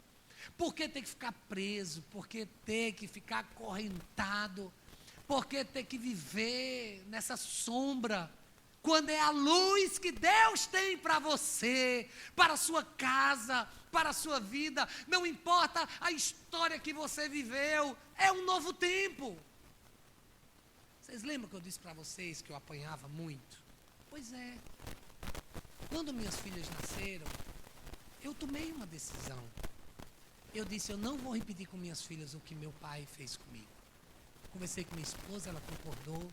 Por que ter que ficar preso? Por que ter que ficar acorrentado? Por que ter que viver nessa sombra quando é a luz que Deus tem para você, para a sua casa, para a sua vida, não importa a história que você viveu, é um novo tempo. Vocês lembram que eu disse para vocês que eu apanhava muito? Pois é. Quando minhas filhas nasceram, eu tomei uma decisão. Eu disse, eu não vou repetir com minhas filhas o que meu pai fez comigo. Conversei com minha esposa, ela concordou.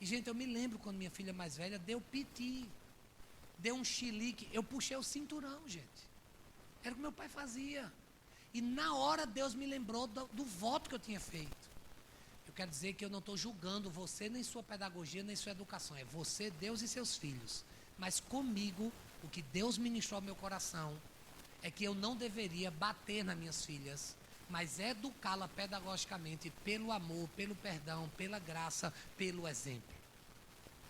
E, gente, eu me lembro quando minha filha mais velha deu piti, deu um chilique. Eu puxei o cinturão, gente. Era o que meu pai fazia. E na hora Deus me lembrou do voto que eu tinha feito. Eu quero dizer que eu não estou julgando você, nem sua pedagogia, nem sua educação. É você, Deus e seus filhos. Mas comigo, o que Deus ministrou ao meu coração é que eu não deveria bater nas minhas filhas, mas educá-la pedagogicamente pelo amor, pelo perdão, pela graça, pelo exemplo.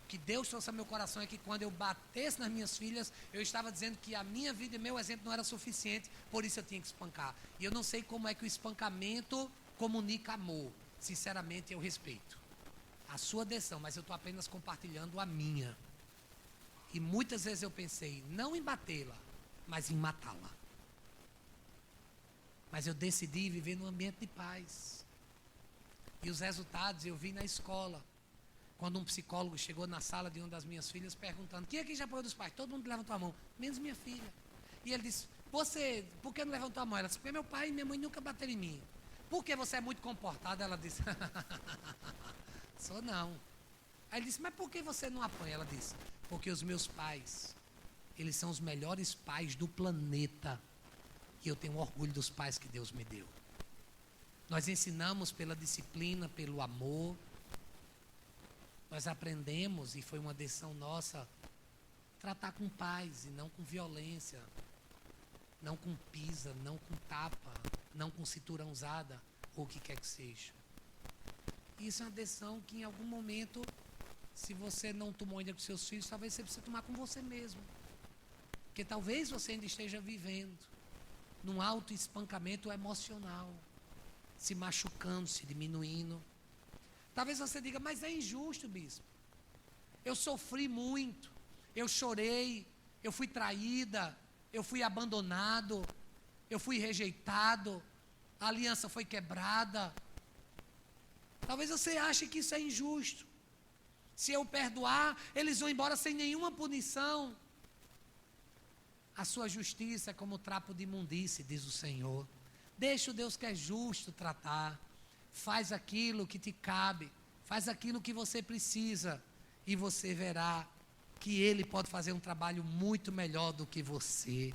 O que Deus trouxe ao meu coração é que quando eu batesse nas minhas filhas, eu estava dizendo que a minha vida e meu exemplo não era suficiente, por isso eu tinha que espancar. E eu não sei como é que o espancamento comunica amor. Sinceramente, eu respeito a sua decisão, mas eu estou apenas compartilhando a minha. E muitas vezes eu pensei, não em batê-la, mas em matá-la. Mas eu decidi viver num ambiente de paz. E os resultados eu vi na escola. Quando um psicólogo chegou na sala de uma das minhas filhas perguntando, quem aqui já apoiou dos pais? Todo mundo levantou a mão, menos minha filha. E ele disse, você, por que não levantou a mão? Ela disse, porque meu pai e minha mãe nunca bateram em mim. Porque você é muito comportada? Ela disse, sou não. Aí ele disse, mas por que você não apanha? Ela disse, porque os meus pais, eles são os melhores pais do planeta. E eu tenho orgulho dos pais que Deus me deu. Nós ensinamos pela disciplina, pelo amor. Nós aprendemos, e foi uma decisão nossa, tratar com paz e não com violência. Não com pisa, não com tapa, não com cinturão usada, ou o que quer que seja. Isso é uma decisão que em algum momento, se você não tomou ainda com seus filhos, talvez você precise tomar com você mesmo. Porque talvez você ainda esteja vivendo num alto espancamento emocional, se machucando, se diminuindo. Talvez você diga, mas é injusto, bispo. Eu sofri muito, eu chorei, eu fui traída, eu fui abandonado, eu fui rejeitado, a aliança foi quebrada. Talvez você ache que isso é injusto. Se eu perdoar, eles vão embora sem nenhuma punição. A sua justiça é como trapo de imundície, diz o Senhor. Deixa o Deus que é justo tratar. Faz aquilo que te cabe. Faz aquilo que você precisa. E você verá que Ele pode fazer um trabalho muito melhor do que você.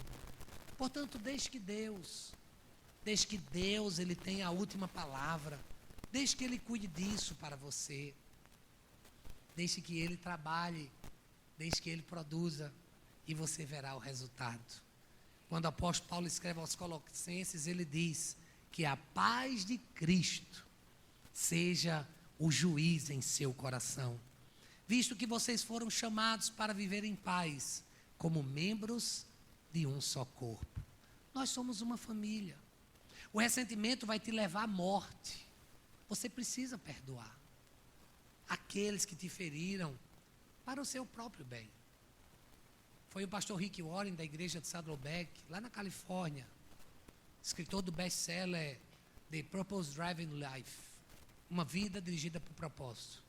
Portanto, deixe que Deus, Ele tenha a última palavra. Deixe que Ele cuide disso para você. Deixe que Ele trabalhe. Deixe que Ele produza. E você verá o resultado. Quando o apóstolo Paulo escreve aos Colossenses, ele diz que a paz de Cristo seja o juiz em seu coração, visto que vocês foram chamados para viver em paz, como membros de um só corpo. Nós somos uma família. O ressentimento vai te levar à morte. Você precisa perdoar aqueles que te feriram para o seu próprio bem. Foi o pastor Rick Warren, da igreja de Saddleback, lá na Califórnia, escritor do best-seller The Purpose Driven Life, uma vida dirigida por propósito.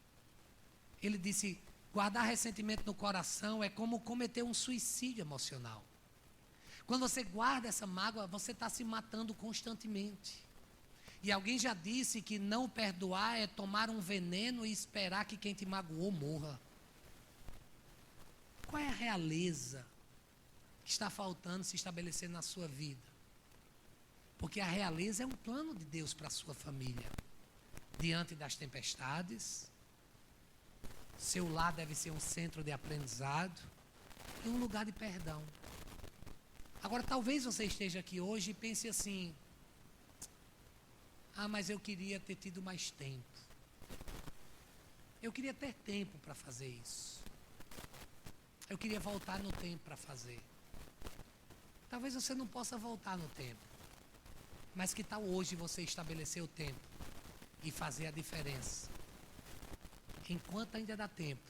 Ele disse, guardar ressentimento no coração é como cometer um suicídio emocional. Quando você guarda essa mágoa, você está se matando constantemente. E alguém já disse que não perdoar é tomar um veneno e esperar que quem te magoou morra. Qual é a realeza que está faltando se estabelecer na sua vida? Porque a realeza é um plano de Deus para a sua família. Diante das tempestades, seu lar deve ser um centro de aprendizado e um lugar de perdão. Agora, talvez você esteja aqui hoje e pense assim, mas eu queria ter tido mais tempo. Eu queria ter tempo para fazer isso. Eu queria voltar no tempo para fazer. Talvez você não possa voltar no tempo. Mas que tal hoje você estabelecer o tempo e fazer a diferença? Enquanto ainda dá tempo,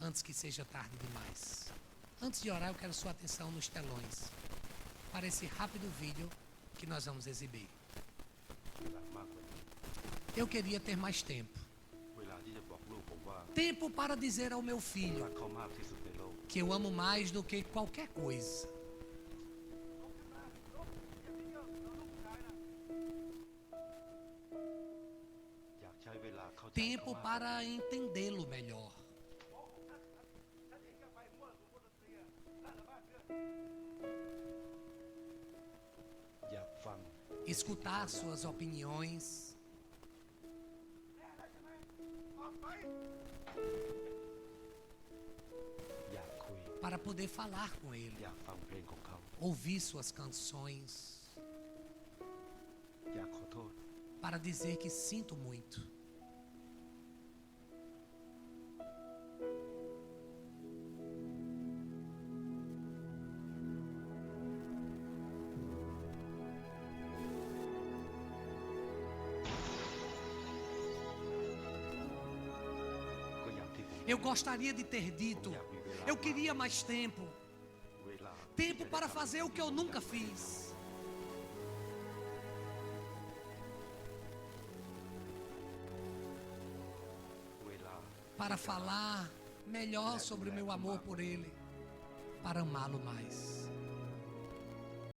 antes que seja tarde demais. Antes de orar, eu quero sua atenção nos telões para esse rápido vídeo que nós vamos exibir. Eu queria ter mais tempo. Tempo para dizer ao meu filho que eu amo mais do que qualquer coisa. Tempo para entendê-lo melhor. Escutar suas opiniões. Para poder falar com ele. Ouvir suas canções. Para dizer que sinto muito. Eu gostaria de ter dito, eu queria mais tempo. Tempo para fazer o que eu nunca fiz. Para falar melhor sobre o meu amor por ele. Para amá-lo mais.